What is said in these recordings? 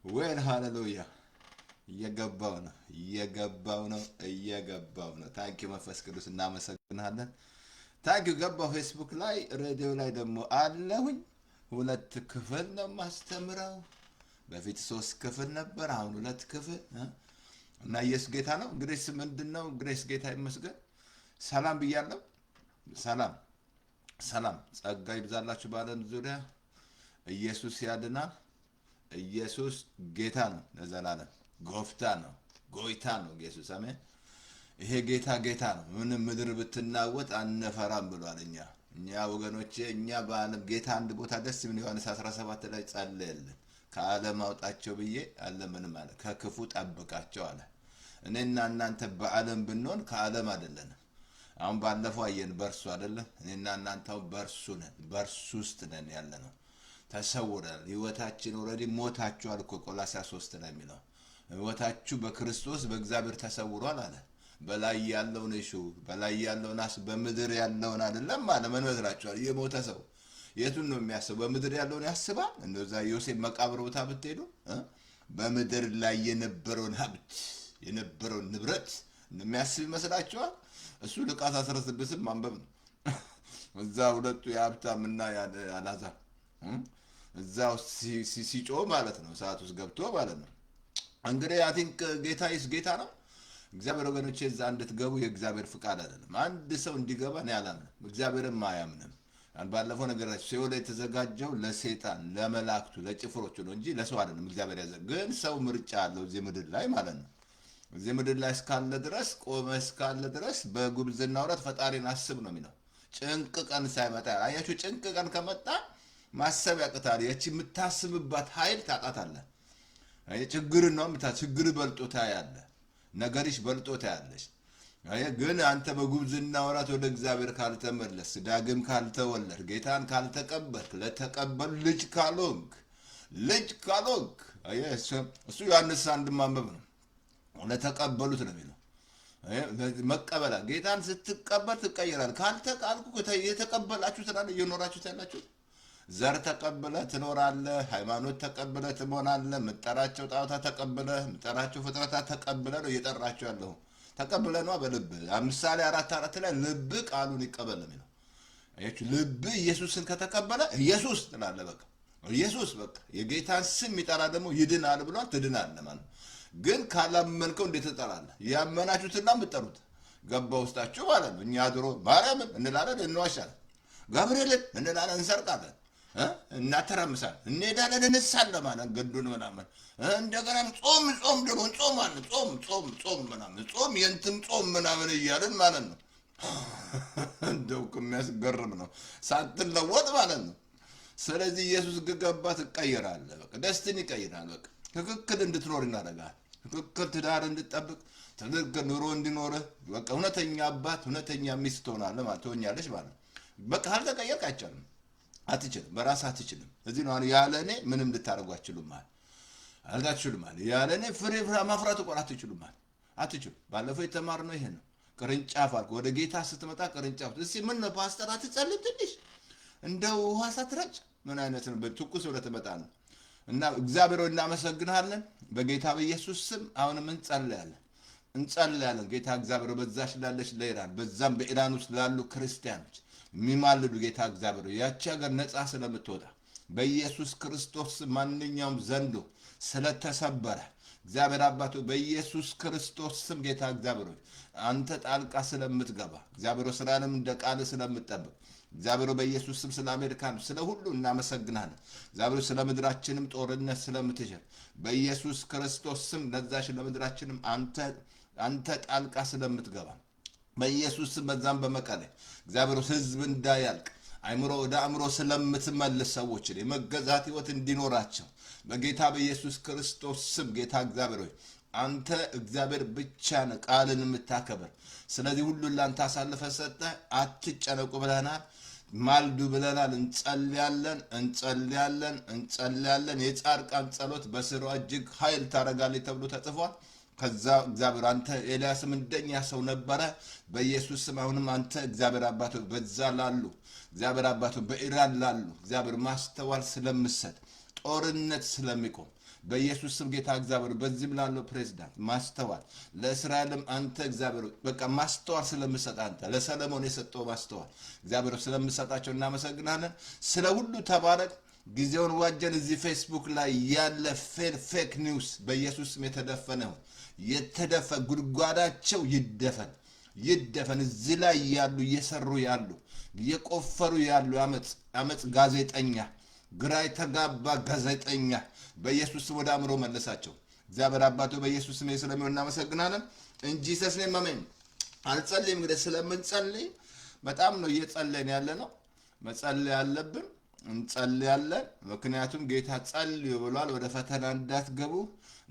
ወይን ሃሌሉያ እየገባው ነው። ታንኪዩ መንፈስ ቅዱስ እናመሰግናለን። ታንኪዩ ገባው። ፌስቡክ ላይ ሬዲዮ ላይ ደግሞ አለሁኝ። 2 ክፍል ነው ማስተምረው። በፊት 3 ክፍል ነበር፣ አሁን 2 ክፍል እና ኢየሱስ ጌታ ነው። ግሬስ ምንድነው? ግሬስ ጌታ ይመስገን። ሰላም ብያለሁ። ሰላም ሰላም፣ ጸጋ ይብዛላችሁ በዓለም ዙሪያ። ኢየሱስ ያድናል። ኢየሱስ ጌታ ነው ለዘላለም። ጎፍታ ነው፣ ጎይታ ነው ኢየሱስ። አሜን። ይሄ ጌታ ጌታ ነው። ምንም ምድር ብትናወጥ አንፈራም ብሏል። እኛ ወገኖቼ፣ እኛ በዓለም ጌታ አንድ ቦታ ደስ ምን ዮሐንስ 17 ላይ ጸለየልን። ከዓለም አውጣቸው ብዬ አለ ምንም አለ፣ ከክፉ ጠብቃቸው አለ። እኔና እናንተ በዓለም ብንሆን ከዓለም አይደለንም። አሁን ባለፈው አየን፣ በርሱ አይደለም። እኔና እናንተ በርሱ ነን፣ በርሱ ውስጥ ነን ያለነው። ተሰውረናል። ህይወታችን ኦልሬዲ ሞታችኋል እኮ ቆላስይስ 3 ላይ የሚለው ህይወታችሁ በክርስቶስ በእግዚአብሔር ተሰውሯል አለ። በላይ ያለውን እሹ በላይ ያለውን በምድር ያለውን አይደለም አለ። ምን መስላችኋል? የሞተ ሰው የቱን ነው የሚያስበው? በምድር ያለውን ያስባል። እንደዛ ዮሴፍ መቃብር ቦታ ብትሄዱ በምድር ላይ የነበረውን ሀብት የነበረውን ንብረት የሚያስብ ይመስላችኋል? እሱ ሉቃስ 16 ማንበብ ነው። እዛ ሁለቱ የሀብታምና አልዓዛር እዛው ሲጮህ ማለት ነው፣ ሰዓት ውስጥ ገብቶ ማለት ነው። እንግዲህ አይ ቲንክ ጌታ ነው። እግዚአብሔር ወገኖቼ፣ እዛ እንድትገቡ የእግዚአብሔር ፍቃድ አይደለም። አንድ ሰው እንዲገባ ነው ያላምንም፣ እግዚአብሔርም አያምንም። ባለፈው ነገራችሁ ሲኦል የተዘጋጀው ለሰይጣን ለመላእክቱ ለጭፍሮቹ ነው እንጂ ለሰው አይደለም። እግዚአብሔር ያዘ። ግን ሰው ምርጫ አለው እዚህ ምድር ላይ ማለት ነው። እዚህ ምድር ላይ እስካለ ድረስ ቆመ እስካለ ድረስ በጉብዝና ወራት ፈጣሪን አስብ ነው የሚለው። ጭንቅ ቀን ሳይመጣ አያችሁ፣ ጭንቅ ቀን ከመጣ ማሰብ ያቅታል። ያቺ የምታስብባት ኃይል ታጣታለህ። ችግር ነው ችግር በልጦ ታያለህ፣ ነገርሽ በልጦ ታያለሽ። ግን አንተ በጉብዝና ወራት ወደ እግዚአብሔር ካልተመለስ፣ ዳግም ካልተወለድ፣ ጌታን ካልተቀበልክ፣ ለተቀበል ልጅ ካልሆንክ እሱ ዮሐንስ 1 ማንበብ ነው። ለተቀበሉት ነው የሚለው። መቀበላ ጌታን ስትቀበል ትቀየራል። ካልተቃልኩ የተቀበላችሁ ትላለ እየኖራችሁት ያላችሁ ዘር ተቀበለ ትኖራለህ። ሃይማኖት ተቀበለ ትሆናለህ። ምጠራቸው ጣዖታ ተቀበለ፣ ምጠራቸው ፍጥረታት ተቀበለ ነው እየጠራቸው ያለው። ተቀበለ ነው በልብ ምሳሌ 4:4 ላይ ልብ ቃሉን ይቀበል ነው የሚለው። አያችሁ፣ ልብ ኢየሱስን ከተቀበለ ኢየሱስ ትላለህ። በቃ ኢየሱስ በቃ የጌታን ስም ይጠራ ደግሞ ይድናል ብሏል። ትድናለህ ማለት ግን ካላመንከው እንዴት ትጠራለህ? ያመናችሁትና የምትጠሩት ገባ ውስጣችሁ ማለት ነው። እኛ ድሮ ማርያምን እንላለን፣ እንዋሻለን፣ ገብርኤልን እንላለን፣ እንሰርቃለን፣ እናተራምሳለን፣ እንሄዳለን፣ እንሳለን ማለት ገዱን ምናምን። እንደገና ጾም ደግሞ እንጾማለን፣ ጾም ምናምን ጾም የእንትን ጾም ምናምን እያልን ማለት ነው። እንደው የሚያስገርም ነው፣ ሳትለወጥ ማለት ነው። ስለዚህ ኢየሱስ ገባ ትቀየራለህ። በቃ ደስትን ይቀይራል። በቃ ትክክል እንድትኖር እናደርጋል። ትክክል ትዳር እንድትጠብቅ፣ ትክክል ኑሮ እንዲኖርህ፣ በቃ እውነተኛ አባት እውነተኛ ሚስት ትሆኛለች ማለት ነው። በቃ ካልተቀየርክ አይቻልም፣ አትችልም፣ በራስህ አትችልም። እዚህ ነው ያለ እኔ ምንም ልታደርጉ አትችሉም ማለት ያለ እኔ ፍሬ ማፍራት እኮ አትችሉም። ባለፈው የተማርነው ይሄ ነው። ቅርንጫፍ አልኩ። ወደ ጌታ ስትመጣ ቅርንጫፍ እስኪ ምን ነው ፓስተር አትጸልይ ትንሽ እንደው ውሃ ሳትረጭ ምን አይነት ነው? በትኩስ ወደ ትመጣ ነው። እና እግዚአብሔር እናመሰግናለን በጌታ በኢየሱስ ስም። አሁንም እንጸልያለን ጌታ እግዚአብሔር በዛሽ ላለች ለኢራን፣ በዛም በኢራን ውስጥ ላሉ ክርስቲያኖች የሚማልዱ ጌታ እግዚአብሔር ያቺ ሀገር ነፃ ስለምትወጣ በኢየሱስ ክርስቶስ ማንኛውም ዘንዶ ስለተሰበረ እግዚአብሔር አባቶ በኢየሱስ ክርስቶስ ስም ጌታ እግዚአብሔር አንተ ጣልቃ ስለምትገባ እግዚአብሔር እስራኤልም እንደ ቃል ስለምትጠብቅ እግዚአብሔር በኢየሱስ ስም ስለ አሜሪካን ስለ ሁሉ እናመሰግናለን። እግዚአብሔር ስለ ምድራችንም ጦርነት ስለምትችል በኢየሱስ ክርስቶስ ስም ለዛሽ ለምድራችንም አንተ ጣልቃ ስለምትገባ በኢየሱስ ስም በዛም በመቀሌ እግዚአብሔር ህዝብ እንዳያልቅ አይምሮ ወደ አእምሮ ስለምትመልስ ሰዎችን የመገዛት ህይወት እንዲኖራቸው በጌታ በኢየሱስ ክርስቶስ ስም ጌታ እግዚአብሔር ሆይ አንተ እግዚአብሔር ብቻ ነህ ቃልን የምታከብር። ስለዚህ ሁሉን ላንተ አሳልፈህ ሰጠህ። አትጨነቁ ብለናል፣ ማልዱ ብለናል። እንጸልያለን። የጻድቃን ጸሎት በስሯ እጅግ ኃይል ታደርጋለች ተብሎ ተጽፏል። ከዛ እግዚአብሔር አንተ ኤልያስም እንደኛ ሰው ነበረ። በኢየሱስ ስም አሁንም አንተ እግዚአብሔር አባቶ በዛ ላሉ እግዚአብሔር አባቶ በኢራን ላሉ እግዚአብሔር ማስተዋል ስለምሰጥ ጦርነት ስለሚቆም በኢየሱስ ስም ጌታ እግዚአብሔር በዚህም ላለው ፕሬዝዳንት ማስተዋል ለእስራኤልም አንተ እግዚአብሔር በቃ ማስተዋል ስለምሰጥ አንተ ለሰለሞን የሰጠው ማስተዋል እግዚአብሔር ስለምሰጣቸው እናመሰግናለን። ስለ ሁሉ ተባረክ። ጊዜውን ዋጀን። እዚህ ፌስቡክ ላይ ያለ ፌክ ኒውስ በኢየሱስ ስም የተደፈ ጉድጓዳቸው ይደፈን። እዚህ ላይ ያሉ እየሰሩ ያሉ እየቆፈሩ ያሉ አመፅ ጋዜጠኛ ግራ የተጋባ ጋዜጠኛ በኢየሱስ ስም ወደ አእምሮ መለሳቸው። እግዚአብሔር አባቶ በኢየሱስ ስም ስለሚሆን እናመሰግናለን። እንጂ ሰስኔም አሜን። አልጸልይም እንግዲህ ስለምንጸልይ በጣም ነው እየጸለይን ያለ ነው። መጸለይ ያለብን እንጸልያለን። ምክንያቱም ጌታ ጸልዩ ብሏል። ወደ ፈተና እንዳትገቡ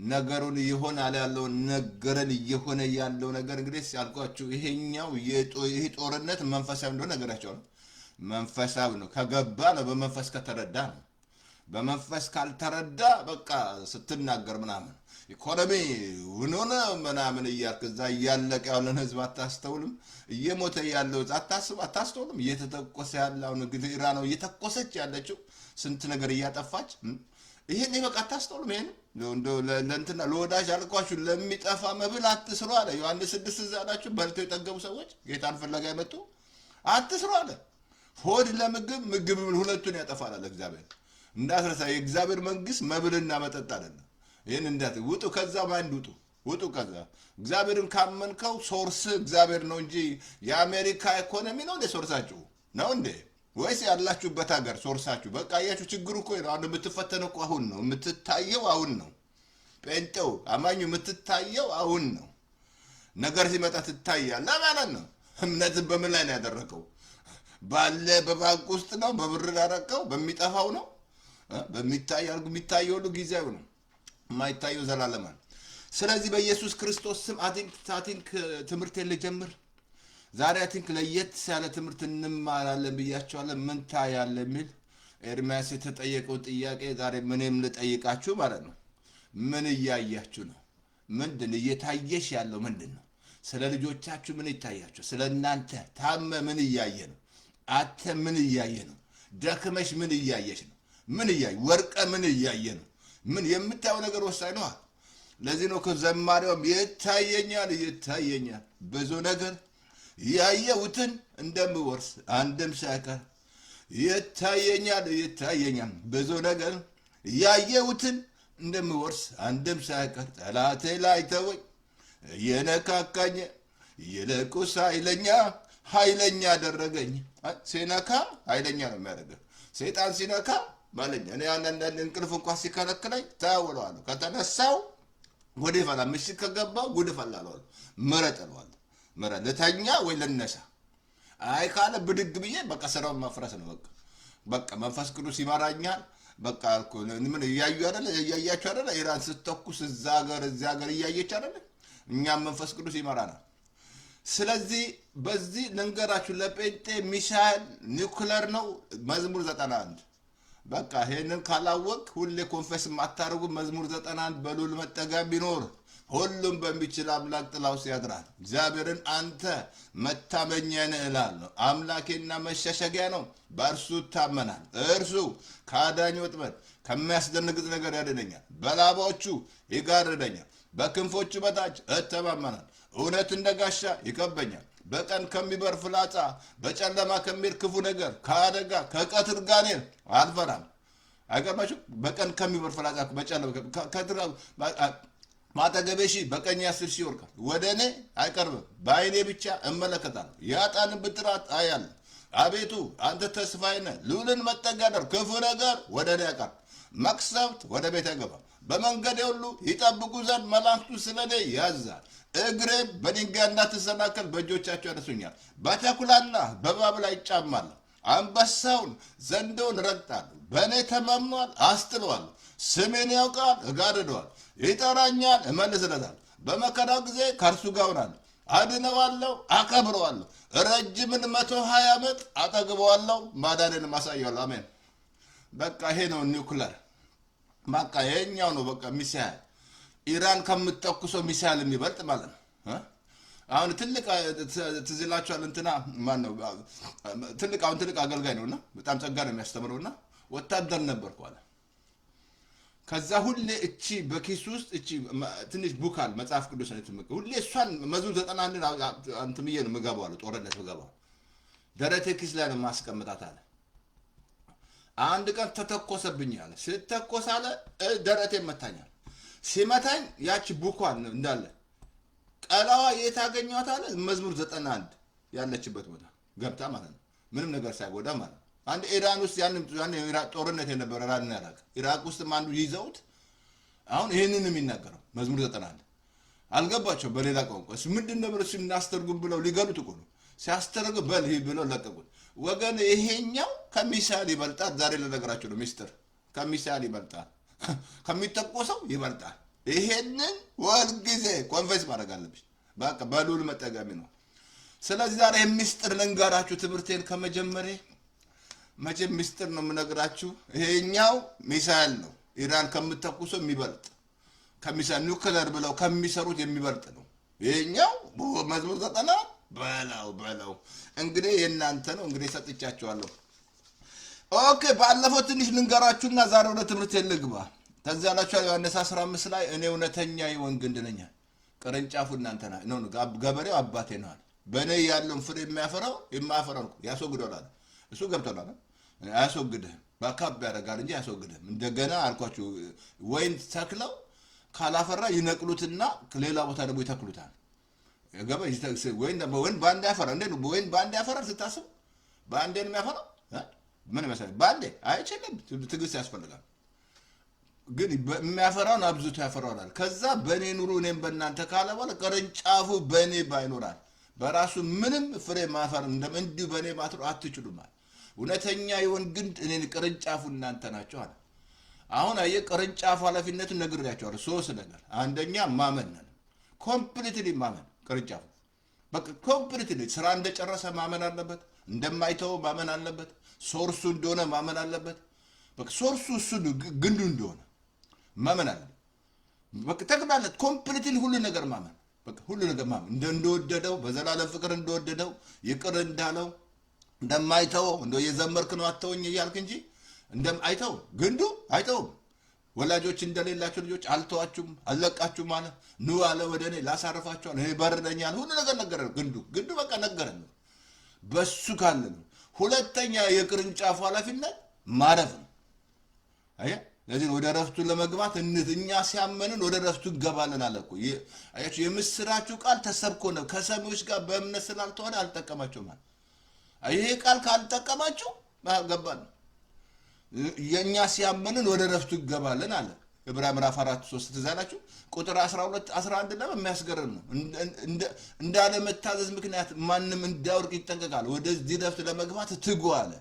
ነገሩን ይሆናል ያለው ነገርን እየሆነ ያለው ነገር እንግዲህ ሲያልቋችሁ ይሄኛው ይሄ ጦርነት መንፈሳዊ እንደሆነ ነገራቸው ነው። መንፈሳዊ ነው ከገባ ነው። በመንፈስ ከተረዳ ነው። በመንፈስ ካልተረዳ በቃ ስትናገር ምናምን ኢኮኖሚ ውኖነ ምናምን እያልክ እዛ እያለቀ ያለን ህዝብ አታስተውልም? እየሞተ ያለው አታስተውልም? እየተተኮሰ ያለው እንግዲህ ኢራን ነው እየተኮሰች ያለችው ስንት ነገር እያጠፋች ይሄን በቃ አታስተውልም? ይሄን ለእንትና ለወዳጅ አልኳችሁ ለሚጠፋ መብል አትስሩ አለ ዮሐንስ 6 ዛላችሁ በልተው የጠገቡ ሰዎች ጌታን ፍለጋ የመጡ አትስሩ አለ። ሆድ ለምግብ ምግብ ሁለቱን ያጠፋል አለ እግዚአብሔር። እንዳትረሳ የእግዚአብሔር መንግስት መብልና መጠጥ አይደለም። ይሄን እንዳት ውጡ ከዛ ማንድ ውጡ ከዛ እግዚአብሔርን ካመንከው ሶርስ እግዚአብሔር ነው እንጂ የአሜሪካ ኢኮኖሚ ነው እንደ ሶርሳችሁ ነው እንዴ? ወይስ ያላችሁበት ሀገር ሶርሳችሁ? በቃ ያያችሁ ችግሩ እኮ ነው። አሁን የምትፈተነው እኮ አሁን ነው የምትታየው፣ አሁን ነው ጴንጤው አማኙ የምትታየው አሁን ነው። ነገር ሲመጣ ትታያለህ ማለት ነው። እምነትን በምን ላይ ነው ያደረከው? ባለ በባንክ ውስጥ ነው? በብር ያደረከው? በሚጠፋው ነው? የሚታየው ሁሉ ጊዜያዊ ነው፣ የማይታየው ዘላለማዊ። ስለዚህ በኢየሱስ ክርስቶስ ስም አቲንክ ትምህርቴን ልጀምር ዛሬ። አቲንክ ለየት ያለ ትምህርት እንማራለን ብያቸዋለን። ምን ታያለህ የሚል ኤርምያስ የተጠየቀው ጥያቄ ዛሬ ምንም ልጠይቃችሁ ማለት ነው። ምን እያያችሁ ነው? ምንድን እየታየሽ ያለው ምንድን ነው? ስለ ልጆቻችሁ ምን ይታያችሁ? ስለ እናንተ ታመ ምን እያየ ነው? አተ ምን እያየ ነው? ደክመሽ ምን እያየሽ ነው? ምን እያየ ወርቀ ምን እያየ ነው? ምን የምታየው ነገር ወሳኝ ነው። ለዚህ ነው ከዘማሪውም ይታየኛል ብዙ ነገር ያየሁትን እንደምወርስ አንድም ሳይቀር ይታየኛል ብዙ ብዙ ነገር ያየሁትን እንደምወርስ አንድም ሳይቀር ጠላቴ ላይ ተወኝ የነካካኝ ይልቁስ ኃይለኛ አደረገኝ። ሲነካ ኃይለኛ ነው የሚያደርገው። ሰይጣን ሲነካ ማለኛ እኔ አንዳንድ እንቅልፍ እንኳን ሲከለክለኝ ታውለዋለሁ። ከተነሳው ጉድ ይፈላል። ምሽት ከገባው ጉድ ይፈላል። ምረጥለዋለሁ። ልተኛ ወይ ልነሳ አይ ካለ ብድግ ብዬ በቃ ስራውን ማፍረስ ነው። በቃ መንፈስ ቅዱስ ይመራኛል። በቃ እኮ ምን እያያችሁ አይደለ? ኢራን ስትተኩስ እዛ ሀገር እያየች አይደለ? እኛም መንፈስ ቅዱስ ይመራናል። ስለዚህ በዚህ ልንገራችሁ ለጴንጤ ሚሳኤል ኒውክለር ነው መዝሙር 91። በቃ ይሄንን ካላወቅ ሁሌ ኮንፌስ የማታደርጉ መዝሙር 91 በሉል መጠጊያ ቢኖር ሁሉም በሚችል አምላክ ጥላ ውስጥ ያድራል። እግዚአብሔርን አንተ መታመኛዬ ነህ እላለሁ። አምላኬና መሸሸጊያ ነው፣ በእርሱ እታመናል። እርሱ ከአዳኝ ወጥመድ ከሚያስደነግጥ ነገር ያድነኛል። በላባዎቹ ይጋርደኛል፣ በክንፎቹ በታች እተማመናል። እውነት እንደ ጋሻ ይከበኛል። በቀን ከሚበር ፍላጻ፣ በጨለማ ከሚሄድ ክፉ ነገር፣ ከአደጋ ከቀትር ጋኔን አልፈራም። አይገርማችሁ? በቀን ከሚበር ፍላጻ በጨለማ ማጠገቤ ሺህ በቀኝ 10 ሺህ ይወድቃል፣ ወደ እኔ አይቀርብም። በዓይኔ ብቻ እመለከታለሁ፣ የኃጥአንን ብድራት አያለሁ። አቤቱ አንተ ተስፋዬ ነህ፣ ልዑልን መጠጊያ አደረግሁ። ክፉ ነገር ወደ እኔ አይቀርብም፣ መቅሰፍት ወደ ቤት አይገባም። በመንገዴ ሁሉ ይጠብቁ ዘንድ መላእክቱ ስለ እኔ ያዝዛል። እግሬም በድንጋይ እንዳትሰናከል በእጆቻቸው ያነሱኛል። በተኩላና በእባብ ላይ እጫማለሁ። አንበሳውን ዘንዶውን ረግጣለሁ። በእኔ ተማምኗል፣ አስጥለዋለሁ። ስሜን ያውቃል፣ እጋርደዋል። ይጠራኛል፣ እመልስለታለሁ። በመከራው ጊዜ ከእርሱ ጋር እሆናለሁ፣ አድነዋለሁ፣ አከብረዋለሁ። ረጅምን 120 ዓመት አጠግበዋለሁ፣ ማዳኔንም አሳየዋለሁ። አሜን። በቃ ይሄ ነው ኒውክለር። በቃ ይሄኛው ነው በቃ ሚሳኤል። ኢራን ከምትተኩሰው ሚሳኤል የሚበልጥ ማለት ነው። አሁን ትልቅ ትዝ ይላችኋል እንትና ማነው ትልቅ አገልጋይ ነውና በጣም ጸጋ ነው የሚያስተምረውና ወታደር ነበርኩ አለ። ከዛ ሁሌ እቺ በኪስ ውስጥ እቺ ትንሽ ቡካል መጽሐፍ ቅዱስ ነው ትምቅ ሁሌ እሷን መዝሙር 91 አንተምዬ ነው ምገባው አለ ጦርነት ምገባው ደረቴ ኪስ ላይ ነው ማስቀምጣት አለ። አንድ ቀን ተተኮሰብኝ አለ። ሲተኮስ አለ ደረቴ መታኛል። ሲመታኝ ያቺ ቡኳን እንዳለ ቀላዋ የታገኘዋት አለ መዝሙር 91 ያለችበት ቦታ ገብታ ማለት ነው። ምንም ነገር ሳይጎዳ ማለት ነው። አንድ ኢራን ውስጥ ያን ኢራቅ ጦርነት የነበረ ኢራቅ ውስጥ አንዱ ይዘውት አሁን ይሄንን የሚናገረው መዝሙር 91 አልገባቸው በሌላ ቋንቋ እሱ ምንድነው ብለው ሲናስተርጉም ብለው ሊገሉት እኮ ነው። ሲያስተርጉ በል ብለው ለቀቁት። ወገን ይሄኛው ከሚሳኤል ይበልጣል። ዛሬ ለነገራችሁ ነው ሚስጥር ከሚሳኤል ይበልጣል፣ ከሚተኮሰው ይበልጣል። ይሄንን ወልጊዜ ኮንፌስ ማድረግ አለብሽ። በቃ በሉል መጠቀሚ ነው። ስለዚህ ዛሬ ሚስጥር ልንገራችሁ ትምህርቴን ከመጀመሪያ መቼም ሚስጥር ነው የምነግራችሁ። ይሄኛው ሚሳኤል ነው ኢራን ከምትተኩሰው የሚበልጥ ከሚሳኤል ኒውክሌር ብለው ከሚሰሩት የሚበልጥ ነው። ይሄኛው መዝሙር 90 በለው እንግዲህ የእናንተ ነው። እንግዲህ ሰጥቻችኋለሁ። ኦኬ ባለፈው ትንሽ ልንገራችሁና ዛሬ ወደ ትምህርት ልግባ። ተዚህ ያላችሁ ዮሐንስ 15 ላይ እኔ እውነተኛ የወይን ግንድ ነኝ፣ ቅርንጫፉ እናንተ ናችሁ ነው። ገበሬው አባቴ ነው አለ። በእኔ ያለውን ፍሬ የማያፈራው ያስወግደዋል። እሱ ገብቶናል። አያስወግድህም፣ በካብ ያደርጋል እንጂ አያስወግድህም። እንደገና አልኳችሁ ወይን ተክለው ካላፈራ ይነቅሉትና ሌላ ቦታ ደግሞ ይተክሉታል። ወይን በአንድ ያፈራ እንዴ? ወይን በአንድ ያፈራ ስታስብ በአንዴ ነው የሚያፈራው። ምን መሰለህ በአንዴ አይችልም፣ ትዕግስት ያስፈልጋል። ግን የሚያፈራውን አብዝቶ ያፈራዋል። ከዛ በእኔ ኑሩ እኔም በእናንተ ካለ በኋላ ቅርንጫፉ በእኔ ባይኖራል በራሱ ምንም ፍሬ ማፈር እንዲሁ በእኔ ማትሮ አትችሉም። እውነተኛ የወይን ግንድ እኔን ቅርንጫፉ እናንተ ናቸው አለ። አሁን አየ ቅርንጫፉ ኃላፊነቱን ነግሬያቸዋለሁ። ሶስት ነገር፣ አንደኛ ማመን ነው። ኮምፕሊትሊ ማመን ቅርንጫፉ በቃ ኮምፕሊትሊ ስራ እንደጨረሰ ማመን አለበት። እንደማይተው ማመን አለበት። ሶርሱ እንደሆነ ማመን አለበት። በቃ ሶርሱ እሱ ግንዱ እንደሆነ ማመን አለበት። በቃ ተግባለ ኮምፕሊትሊ ሁሉ ነገር ማመን በቃ ሁሉ ነገር ማመን እንደወደደው በዘላለም ፍቅር እንደወደደው ይቅር እንዳለው እንደማይተው እንደ የዘመርክ ነው አተውኝ እያልክ እንጂ አይተው ግንዱ አይተውም። ወላጆች እንደሌላቸው ልጆች አልተዋችሁም አልለቃችሁም አለ። ኑ አለ ወደ እኔ ላሳርፋችሁ እኔ በር ነኝ አለ። ሁሉ ነገር ነገረ ግንዱ በቃ ነገረን። በሱ ካለ ነው። ሁለተኛ የቅርንጫፉ ኃላፊነት ማረፍ ነው። አያ ለዚህ ወደ ረፍቱ ለመግባት እኛ ሲያመንን ወደ ረፍቱ እንገባለን አለ እኮ። አያችሁ የምስራችሁ ቃል ተሰብኮ ነው ከሰሚዎች ጋር በእምነት ስላልተዋለ አልጠቀማቸውም ማለት። ይሄ ቃል ካልጠቀማችሁ ገባን። የኛ ሲያመንን ወደ ረፍቱ እንገባለን አለ። ዕብራውያን ምዕራፍ 4:3 ትዛላችሁ ቁጥር 12 11 ደግሞ የሚያስገርም ነው። እንዳለ መታዘዝ ምክንያት ማንም እንዳይወድቅ ይጠንቀቃል። ወደዚህ ረፍት ለመግባት ትጉ አለ።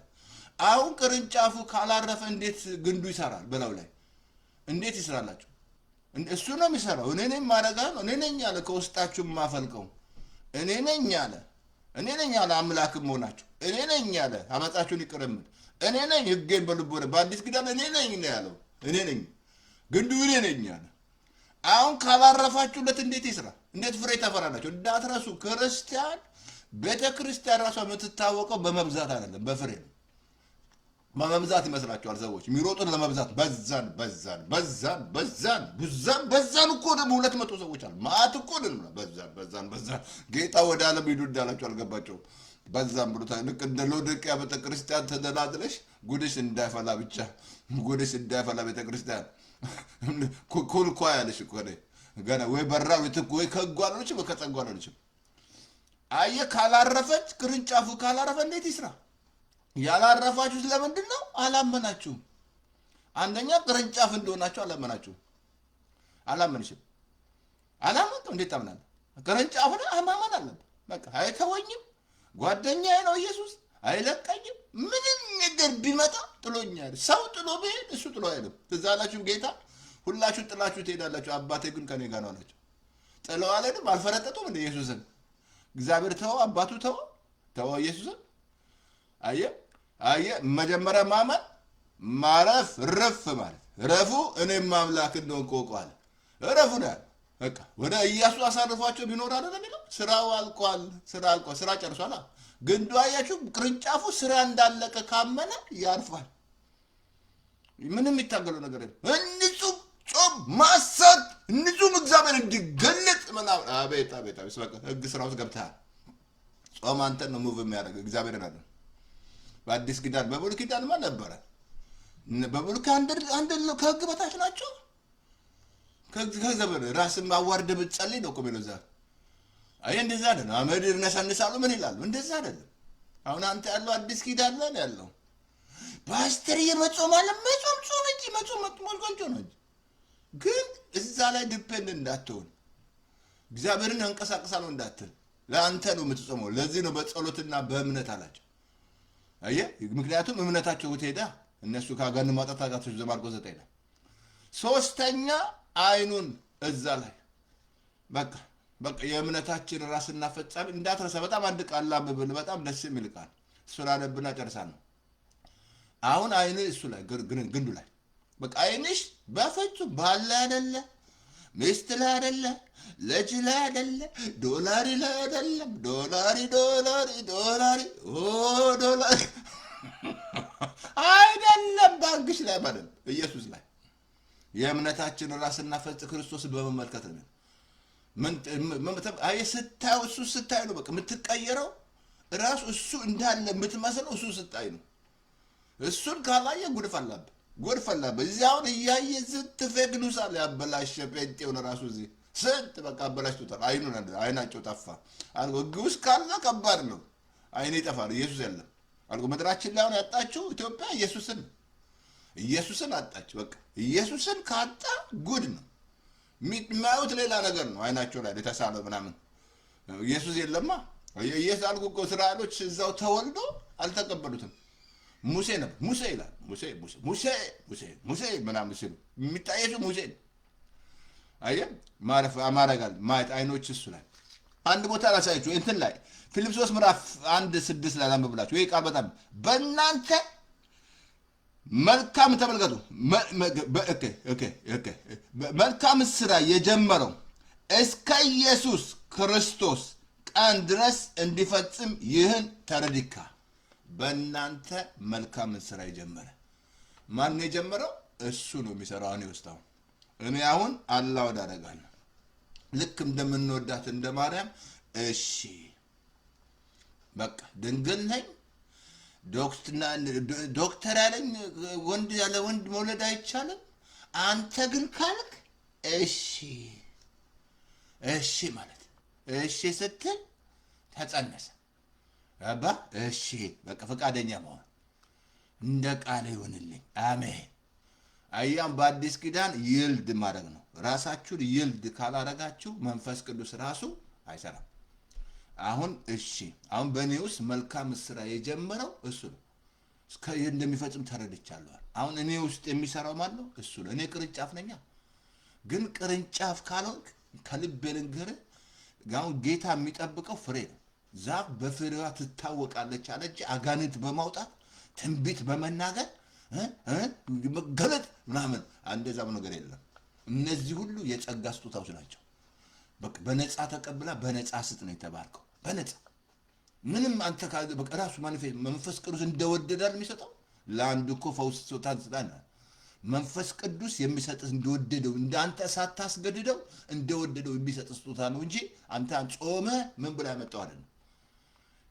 አሁን ቅርንጫፉ ካላረፈ እንዴት ግንዱ ይሰራል? በላው ላይ እንዴት ይሰራላችሁ? እሱ ነው የሚሰራው። እኔ ነኝ ማረጋው፣ እኔ ነኝ አለ። ከውስጣችሁ ማፈልቀው እኔ ነኝ አለ። እኔ ነኝ አለ። አምላክም ሆናችሁ እኔ ነኝ አለ። አመጻችሁን ይቅርምት እኔ ነኝ። ሕጌን በልቦና በአዲስ ኪዳን እኔ ነኝ ነው ያለው። እኔ ነኝ ግንዱ እኔ ነኝ አለ። አሁን ካላረፋችሁለት እንዴት ይስራ? እንዴት ፍሬ ታፈራላችሁ? እንዳትረሱ። ክርስቲያን ቤተክርስቲያን ራሷ የምትታወቀው በመብዛት አይደለም በፍሬ ነው። በመብዛት ይመስላችኋል ሰዎች የሚሮጡት ለመብዛት። በዛን እኮ ደግሞ 200 ሰዎች አሉ። ማት እኮ ደግሞ በዛን ጌታ ወደ ዓለም ሂዱ እንዳላችሁ አልገባቸውም። በዛም ብሎታ ልክ እንደ ሎዶቅያ ቤተክርስቲያን ተደላድለሽ ጉድሽ እንዳይፈላ ብቻ ጉድሽ እንዳይፈላ ቤተክርስቲያን ኩልኳ ያለሽ እኮ ገና ወይ በራው ወይ ከጓለች ወይ ከጸጓለች። አየ ካላረፈች ቅርንጫፉ ካላረፈ እንዴት ይስራ? ያላረፋችሁት ለምንድን ነው? አላመናችሁም። አንደኛ ቅርንጫፍ እንደሆናችሁ አላመናችሁም። አላመንሽም። አላመንኩም። እንዴት ታምናለህ? ቅርንጫፉ ላይ ማመን አለብህ። በቃ አይተወኝም፣ ጓደኛዬ ነው ኢየሱስ፣ አይለቀኝም። ምንም ነገር ቢመጣ ጥሎኛል። ሰው ጥሎ ቢሄድ እሱ ጥሎ አይሄድም። ትዝ አላችሁ ጌታ ሁላችሁ ጥላችሁ ትሄዳላችሁ፣ አባቴ ግን ከኔ ጋር ነው አላቸው። ጥለው አልሄድም። አልፈረጠጡም እንደ ኢየሱስን። እግዚአብሔር ተወው፣ አባቱ ተወው ኢየሱስን። አየ መጀመሪያ ማመን፣ ማረፍ፣ ረፍ ማለት ረፉ። እኔም አምላክ እንደሆንኩ እወቁ አለ። ረፉ ነው በቃ። ወደ ኢያሱ አሳርፏቸው ቢኖር አይደል የሚለው። ስራው አልቋል። ስራ ጨርሷል። ግንዱ አያችሁ፣ ቅርንጫፉ ስራ እንዳለቀ ካመነ ያርፋል። ምንም የሚታገለው ነገር የለም። እንጹም ማሰጥ ንጹህ እግዚአብሔር እንዲገለጥ ምናምን። አቤት አቤት አቤት! በቃ ህግ ስራ ውስጥ ገብተሃል። ጾም አንተን ነው ሙቭ የሚያደርግ እግዚአብሔርን አለ። በአዲስ ኪዳን በብሉይ ኪዳንማ ነበረ። በብሉይ ኪዳን አንድ ከህግ በታች ናቸው። ከእግዚአብሔር ራስን ማዋርደህ ብትጸልይ ነው እኮ የሚለው እዛ። አይ እንደዛ አይደለም። አመድ እነሳንሳሉ ምን ይላሉ? እንደዛ አይደለም። አሁን አንተ ያለው አዲስ ኪዳን ላይ ነው ያለው። ፓስተር የመጾም አለ መጾም ጾም እንጂ መጾም ቆንጆ ነው እንጂ ግን እዛ ላይ ዲፔንድ እንዳትሆን እግዚአብሔርን አንቀሳቅሳለሁ እንዳትል ለአንተ ነው የምትጾመው። ለዚህ ነው በጸሎትና በእምነት አላቸው። አየህ፣ ምክንያቱም እምነታቸው ትሄዳ እነሱ ካጋን ማጣት አጋቶች ዘማርቆስ 9 ነው። ሶስተኛ አይኑን እዛ ላይ በቃ የእምነታችን ራስና ፈጻሚ እንዳትረሳ። በጣም አንድ ቃል ላምብል፣ በጣም ደስ የሚል ቃል እሱን አነብና ጨርሳለሁ። አሁን አይኑ እሱ ላይ ግንዱ ላይ በቃ አይንሽ በፍጹም ባል ላይ አይደለ፣ ሚስት ላይ አይደለ፣ ልጅ ላይ አይደለ፣ ዶላሪ ላይ አይደለም። ዶላሪ አይደለም፣ ባንክሽ ላይ ማለት ኢየሱስ ላይ የእምነታችን ራስና ፈጽ ክርስቶስ በመመልከት ነው። አይ ስታዩ እሱ ስታይ ነው በቃ የምትቀየረው። ራሱ እሱ እንዳለ የምትመስለው እሱ ስታይ ነው። እሱን ካላየ ጉድፍ አለብህ። እዚህ አሁን እያየ ፌክ ኒውስ አለ ያበላሸ ጴንጤውን ራሱ እዚህ ስንት በቃ አበላሽቶታል። አይናቸው ጠፋ አልጎ ህግ ውስጥ ካለ ከባድ ነው። አይኔ ይጠፋል። ኢየሱስ የለም አልጎ ምድራችን ላይ አሁን ያጣችው ኢትዮጵያ ኢየሱስን አጣች። በቃ ኢየሱስን ካጣ ጉድ ነው። የሚያዩት ሌላ ነገር ነው። አይናቸው ላይ የተሳለው ምናምን ኢየሱስ የለማ። ኢየሱስ አልጎ እኮ እስራኤሎች እዛው ተወልዶ አልተቀበሉትም። ሙሴ ነበር። ሙሴ ይላል ሙሴ ምናምን ሲሉ የሚታየው ሙሴ አየህ። ማረጋል ማየት አይኖች እሱ ላይ አንድ ቦታ ላሳያችሁ። እንትን ላይ ፊልጵስዩስ ምዕራፍ 1:6 ላይ ላንብብላችሁ። ይሄ ቃል በጣም በእናንተ መልካም ተመልከቱ። መልካም ስራ የጀመረው እስከ ኢየሱስ ክርስቶስ ቀን ድረስ እንዲፈጽም ይህን ተረድካ። በእናንተ መልካም ስራ የጀመረ ማን ነው የጀመረው? እሱ ነው የሚሰራው። እኔ ውስጥ እኔ አሁን አላውድ አደርጋለሁ ልክ እንደምንወዳት እንደ ማርያም። እሺ በቃ ድንግል ነኝ፣ ዶክተር ያለኝ ወንድ ያለ ወንድ መውለድ አይቻልም፣ አንተ ግን ካልክ እሺ ማለት እሺ ስትል ተጸነሰ። አባ እሺ በቃ ፈቃደኛ መሆን እንደ ቃል ይሆንልኝ። አሜን። አያም በአዲስ ኪዳን ይልድ ማድረግ ነው። ራሳችሁን ይልድ ካላረጋችሁ መንፈስ ቅዱስ ራሱ አይሰራም። አሁን አሁን በእኔ ውስጥ መልካም ስራ የጀመረው እሱ ነው። እስከ እንደሚፈጽም ተረድቻለሁ። አሁን እኔ ውስጥ የሚሰራው ማለት ነው እሱ ነው። እኔ ቅርንጫፍ ነኝ። ግን ቅርንጫፍ ካልሆንክ ከልብ ልንገርህ፣ አሁን ጌታ የሚጠብቀው ፍሬ ነው። ዛፍ በፍሬዋ ትታወቃለች አለ እንጂ አጋንንት በማውጣት ትንቢት በመናገር መገለጥ ምናምን እንደዛም ነገር የለም። እነዚህ ሁሉ የጸጋ ስጦታዎች ናቸው። በነፃ ተቀብላ በነፃ ስጥ ነው የተባልከው። በነፃ ምንም አንተ ራሱ መንፈስ ቅዱስ እንደወደዳል የሚሰጠው። ለአንዱ እኮ ፈውስ ስጦታ ትሰጣለህ። መንፈስ ቅዱስ የሚሰጥ እንደወደደው እንዳንተ ሳታስገድደው እንደወደደው የሚሰጥ ስጦታ ነው እንጂ አንተ ጾመ ምን ብላ ያመጣው አይደለም።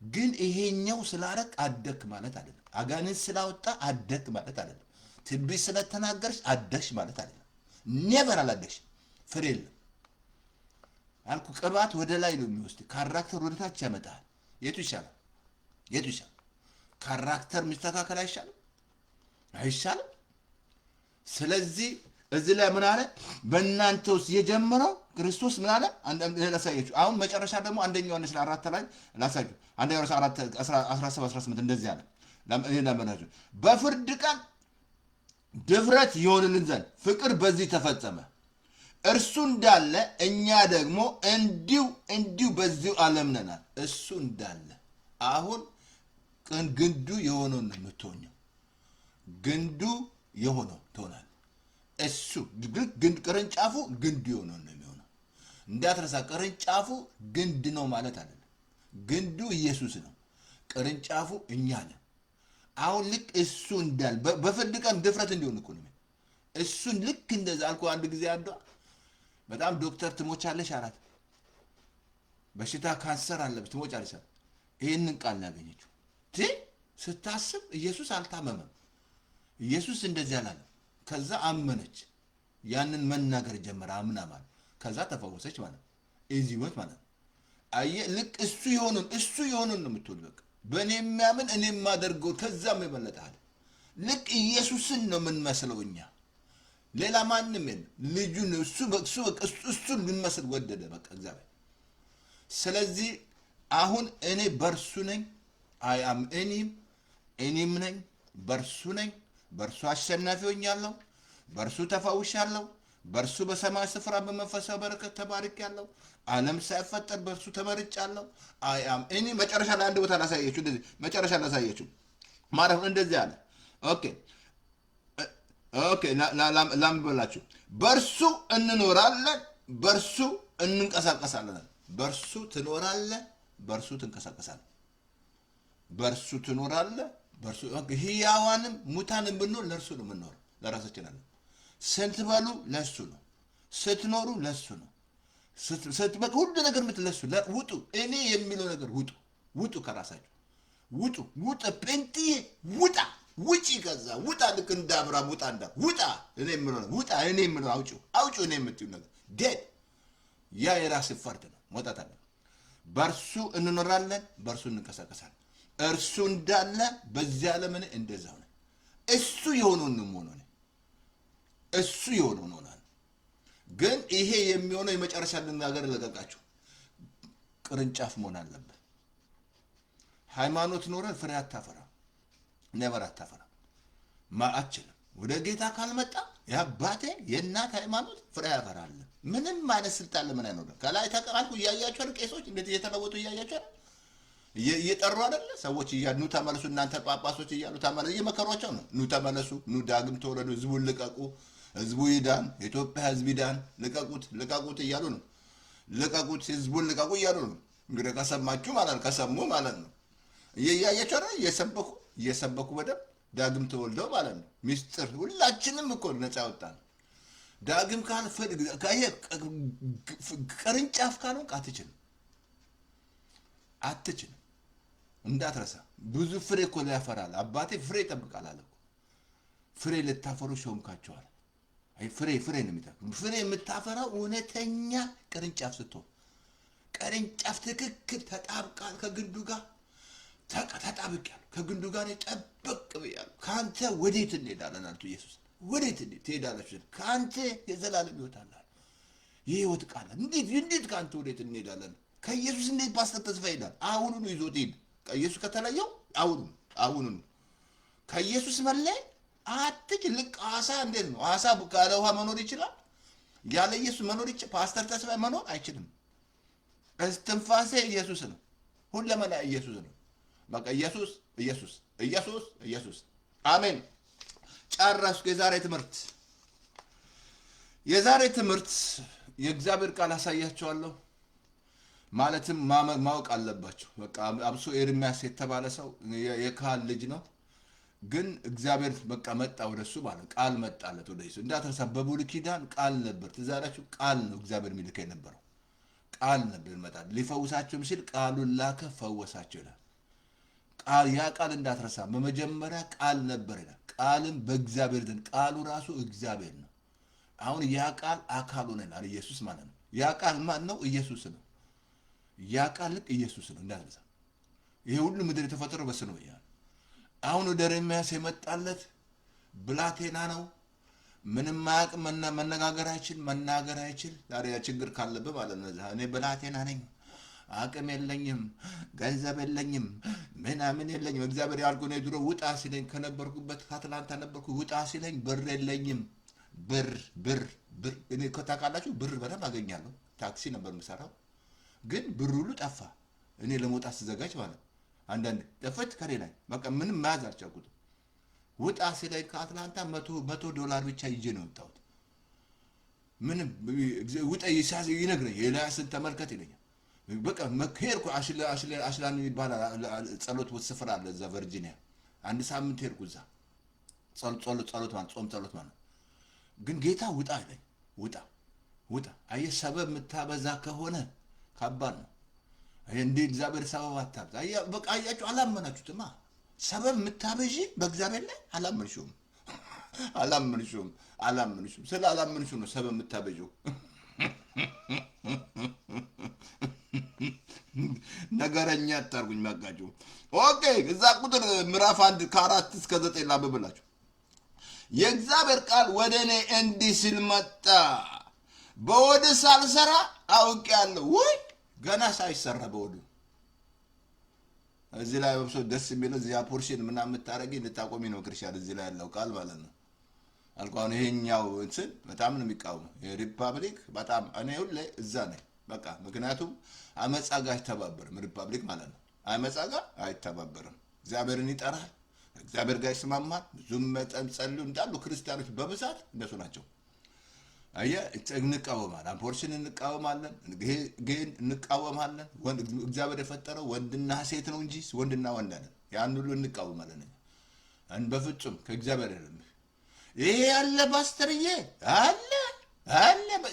ግን ይሄኛው ስላረክ አደክ ማለት አይደለም። አጋንንት ስላወጣ አደክ ማለት አይደለም። ትንቢት ስለተናገርሽ አደክሽ ማለት አይደለም። ኔቨር አላደክሽ። ፍሬ የለም አልኩ። ቅባት ወደ ላይ ነው የሚወስድ፣ ካራክተር ወደ ታች ያመጣል። የቱ ይሻላል? ካራክተር ሚስተካከል አይሻልም? አይሻልም? ስለዚህ እዚህ ላይ ምን አለ? በእናንተ ውስጥ የጀመረው ክርስቶስ ምን አለ? ላሳያችሁ። አሁን መጨረሻ ደግሞ አንደኛ ዮሐንስ 4 ላይ ላሳያችሁ። አንደኛ ዮሐንስ 4:17-18 እንደዚህ አለ። በፍርድ ቀን ድፍረት ይሆንልን ዘንድ ፍቅር በዚህ ተፈጸመ፣ እርሱ እንዳለ እኛ ደግሞ እንዲሁ በዚሁ ዓለም ነናል። እሱ እንዳለ አሁን ግንዱ የሆነው ነው የምትሆኘው። ግንዱ የሆነው ትሆናል። እሱ ቅርንጫፉ ግንዱ የሆነው ነው የሚሆነው። እንዳትረሳ፣ ቅርንጫፉ ግንድ ነው ማለት አይደለም። ግንዱ ኢየሱስ ነው፣ ቅርንጫፉ እኛ ነን። አሁን ልክ እሱ እንዳለ በፍርድ ቀን ድፍረት እንዲሆን እኮ ነው። እሱን ልክ እንደዛ አልኩ። አንድ ጊዜ አንዷ በጣም ዶክተር ትሞቻለሽ አላት። በሽታ ካንሰር አለብሽ ትሞቻለሽ አላት። ይህንን ቃል ነው ያገኘችው። ስታስብ ኢየሱስ አልታመመም። ኢየሱስ እንደዚህ አላለም። ከዛ አመነች። ያንን መናገር ጀመረ። አምና ማለት ከዛ ተፈወሰች ማለት እዚህ ወት ማለት አየህ። ልክ እሱ የሆኑን ነው የምትወድ። በቃ በእኔ የሚያምን እኔ የማደርገው ከዛም ይበልጣል። ልክ ኢየሱስን ነው የምንመስለው እኛ፣ ሌላ ማንም የለም። ልጁን እሱን ልንመስል ወደደ በቃ እግዚአብሔር። ስለዚህ አሁን እኔ በእርሱ ነኝ፣ አያም እኔም ነኝ፣ በእርሱ ነኝ። በእርሱ አሸናፊ ሆኛለሁ፣ በእርሱ ተፈውሻለሁ፣ በእርሱ በሰማይ ስፍራ በመንፈሳዊ በረከት ተባርኬያለሁ። ዓለም ሳይፈጠር በእርሱ ተመርጫለሁ። አያም እኔ መጨረሻ ላይ አንድ ቦታ ላሳየችው፣ እንደዚህ መጨረሻ ላሳየችው ማለት እንደዚህ አለ። ኦኬ ላምበላችሁ። በእርሱ እንኖራለን፣ በእርሱ እንንቀሳቀሳለን። በእርሱ ትኖራለህ፣ በእርሱ ትንቀሳቀሳለህ። በእርሱ ትኖራለህ፣ በእርሱ ሕያዋንም ሙታንም ብንኖር ለእርሱ ነው የምንኖር፣ ለራሳችን አለ። ስትበሉ ለእሱ ነው፣ ስትኖሩ ለእሱ ነው፣ ስትበሉ ሁሉ ነገር ምትለሱ ውጡ። እኔ የሚለው ነገር ውጡ፣ ከራሳችሁ ውጡ። ጴንጤዬ ውጣ፣ ውጪ፣ ከዛ ውጣ። ልክ እንደ አብርሃም ውጣ። እኔ የምለው አውጪው። እኔ የምትዩ ነገር ዴድ፣ ያ የራስ ፈርድ ነው፣ መውጣት አለ። በእርሱ እንኖራለን፣ በእርሱ እንንቀሳቀሳለን። እርሱ እንዳለ በዚህ ዓለም እኔ እንደዛ ሆነ። እሱ የሆነውን ሆነ፣ እሱ የሆነውን ሆናል። ግን ይሄ የሚሆነው የመጨረሻ ልናገር ለቀቃችሁ፣ ቅርንጫፍ መሆን አለበት። ሃይማኖት ኖረ ፍሬ አታፈራ፣ ነበር አታፈራ። አችልም ወደ ጌታ ካልመጣ የአባቴ የእናት ሃይማኖት ፍሬ ያፈራል። ምንም አይነት ስልጣን ለምን አይኖርም? ከላይ ተቀባልኩ እያያችሁ አይደል? ቄሶች እንዴት እየተለወጡ እያያችሁ አይደል? እየጠሩ አይደለ? ሰዎች ኑ ተመለሱ፣ እናንተ ጳጳሶች እያሉ ተመለሱ፣ እየመከሯቸው ነው። ኑ ተመለሱ፣ ኑ ዳግም ተወለዱ፣ ህዝቡን ልቀቁ፣ ህዝቡ ይዳን፣ የኢትዮጵያ ህዝብ ይዳን፣ ልቀቁት እያሉ ነው። ልቀቁት፣ ህዝቡን ልቀቁ እያሉ ነው። እንግዲህ ከሰማችሁ ማለት ነው፣ ከሰሙ ማለት ነው። እያያችሁ አይደል? እየሰበኩ በደምብ ዳግም ተወልደው ማለት ነው። ሚስጥር ሁላችንም እኮ ነፃ ወጣን። ዳግም ካል ቅርንጫፍ ካልሆንክ አትችልም። እንዳትረሳ። ብዙ ፍሬ እኮ ያፈራል። አባቴ ፍሬ ይጠብቃል አለ እኮ። ፍሬ ልታፈሩ ሾምካቸዋል። ፍሬ ነው የሚጠብቅ። ፍሬ የምታፈራው እውነተኛ ቅርንጫፍ ስትሆን፣ ቅርንጫፍ ትክክል ተጣብቃል ከግንዱ ጋር ተጣብቂያለሁ፣ ከግንዱ ጋር ጠበቅ ብያለሁ። ከአንተ ወዴት እንሄዳለን አልቱ ኢየሱስ። ወዴት ትሄዳላችሁ? ከአንተ የዘላለም ሕይወት አለ። የሕይወት ቃል እንዴት ከአንተ ወዴት እንሄዳለን? ከኢየሱስ እንዴት ፓስተር ተስፋ ይሄዳል? አሁኑኑ ይዞት ሄድ። ከኢየሱስ ከተለየው አሁኑኑ ከኢየሱስ መለይ አትችል። ልክ አሳ እንዴት ነው? አሳ ካለ ውሃ መኖር ይችላል? ያለ ኢየሱስ መኖር ይችላል? ፓስተር ተስፋ መኖር አይችልም። እስትንፋሴ ኢየሱስ ነው። ሁለመና ኢየሱስ ነው። በቃ ኢየሱስ። አሜን። ጨረስኩ። የዛሬ ትምህርት የእግዚአብሔር ቃል አሳያቸዋለሁ። ማለትም ማወቅ አለባቸው። በቃ አብሶ ኤርሚያስ የተባለ ሰው የካህን ልጅ ነው። ግን እግዚአብሔር በቃ መጣ ወደሱ ማለት ቃል መጣለት ወደ ኢየሱስ። እንዳትረሳ፣ በብሉይ ኪዳን ቃል ነበር። ትዝ አላችሁ? ቃል ነው እግዚአብሔር የሚልከ የነበረው ቃል ነበር። ይመጣል ሊፈውሳቸውም ሲል ቃሉን ላከ፣ ፈወሳቸው ይላል። ያ ቃል እንዳትረሳ። በመጀመሪያ ቃል ነበር ይላል። ቃልም በእግዚአብሔር ዘንድ፣ ቃሉ ራሱ እግዚአብሔር ነው። አሁን ያ ቃል አካል ሆነናል፣ ኢየሱስ ማለት ነው። ያ ቃል ማን ነው? ኢየሱስ ነው። ያ ቃል ልክ ኢየሱስ ነው። እንዳትረሳ። ይሄ ሁሉ ምድር የተፈጠረው በሱ ነው። አሁን ወደ ኤርምያስ የመጣለት ብላቴና ነው። ምንም አያውቅም። መናገር አይችል። ዛሬ ችግር ካለብህ ማለት ነው። እኔ ብላቴና ነኝ፣ አቅም የለኝም፣ ገንዘብ የለኝም፣ ምናምን የለኝም። እግዚአብሔር ያልኩ ነው። ድሮ ውጣ ሲለኝ ከነበርኩበት ከአትላንታ ነበርኩ። ውጣ ሲለኝ ብር የለኝም። ብር እኔ ታውቃላችሁ፣ ብር በደንብ አገኛለሁ። ታክሲ ነበር የምሰራው፣ ግን ብር ሁሉ ጠፋ። እኔ ለመውጣት ስዘጋጅ ማለት አንዳንድ ጠፈት ከሌላኝ በቃ ምንም መያዝ አልቻልኩትም። ውጣ ሲለኝ ከአትላንታ $100 ብቻ ይዤ ነው የወጣሁት። ምንም ውጣ ይነግረኝ፣ ኤልያስን ተመልከት ይለኛል። በቃ ሄድኩ። አሽላን ይባላል ጸሎት ስፍራ አለ እዛ ቨርጂኒያ። አንድ ሳምንት ሄድኩ እዛ። ጸሎት ማለት ጾም ጸሎት ማለት ግን ጌታ ውጣ አለኝ። ውጣ። አየህ ሰበብ የምታበዛ ከሆነ ከባድ ነው። እንዲህ እግዚአብሔር ሰበብ አታብዛ። በቃ አያችሁ፣ አላመናችሁትማ። ሰበብ የምታበዢ በእግዚአብሔር ላይ አላመንሽውም። ስለ አላመንሽው ነው ሰበብ የምታበዢው። ነገረኛ አታርጉኝ ማጋጩ። ኦኬ እዛ ቁጥር ምዕራፍ 1 ከ4 እስከ 9 ላንብብላችሁ። የእግዚአብሔር ቃል ወደ እኔ እንዲህ ሲል መጣ። በወድ ሳልሰራ አውቄአለሁ። ወይ ገና ሳይሰራ በወዱ። እዚህ ላይ በብሶ ደስ የሚለው እዚህ አፖርሽን ምናምን የምታረጊ ልታቆሚ ነው ክርስቲያን። እዚህ ላይ ያለው ቃል ማለት ነው አልኳን። ይሄኛው እንትን በጣም ነው የሚቃወመው የሪፐብሊክ በጣም እኔ ሁሌ እዛ ነኝ በቃ። ምክንያቱም አመጻ ጋር አይተባበርም ሪፐብሊክ ማለት ነው። አመጻ ጋር አይተባበርም። እግዚአብሔርን ይጠራል፣ እግዚአብሔር ጋር ይስማማል። ብዙም መጠን ጸልዩ እንዳሉ ክርስቲያኖች በብዛት እንደሱ ናቸው። አየህ እንቃወማለን፣ አፖርሽን እንቃወማለን፣ ግን እንቃወማለን። እግዚአብሔር የፈጠረው ወንድና ሴት ነው እንጂ ወንድና ወንድ አይደለም። ያን ሁሉ እንቃወማለን። በፍጹም ከእግዚአብሔር አይደለም። ይሄ ያለ ፓስተርዬ አለ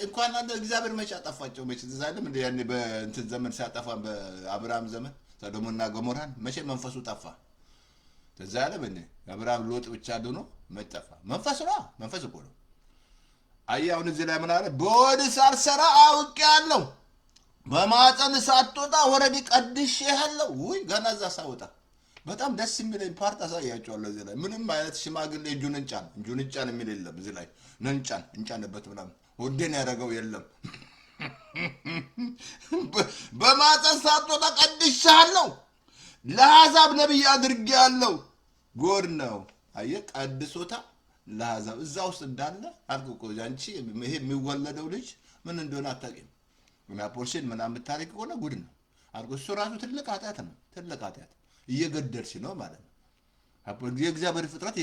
እንኳን አንተ እግዚአብሔር መቼ አጠፋቸው? መቼ ተዛለም እንደ ያኔ በእንትን ዘመን ሲያጠፋ በአብርሃም ዘመን ሰዶምና ገሞራን መቼ መንፈሱ ጠፋ? ተዛለም እንደ አብርሃም ሎጥ ብቻ ድኖ መጠፋ መንፈስ ነው። መንፈስ እኮ ነው። አየህ አሁን እዚህ ላይ ምን አለ? በወድ ሳልሰራ አውቄአለሁ፣ በማፀን ሳትወጣ ወረዲ ቀድሼሃለሁ። ውይ ገና እዛ ሳወጣ በጣም ደስ የሚለኝ ፓርት አሳያቸዋለሁ። እዚህ ላይ ምንም አይነት ሽማግሌ እጁን እንጫን የሚል የለም። እዚህ ላይ እንጫንበት ምናምን ወደን ያደረገው የለም። በማፀን ሳትወጣ ቀድሼሃለሁ፣ ለአሕዛብ ነቢይ አድርጌአለሁ። ጎድ ነው። አየህ ቀድሶታ ለአሕዛብ እዛ ውስጥ እንዳለ አልኩ እኮ። አንቺ ይሄ የሚወለደው ልጅ ምን እንደሆነ አታውቂም። ፖርሽን ምናምን የምታደርግ ከሆነ ጉድ ነው አልኩ። እሱ ራሱ ትልቅ ኃጢአት ነው። ትልቅ ኃጢአት እየገደልሽ ነው ማለት ነው። የእግዚአብሔር ፍጥረት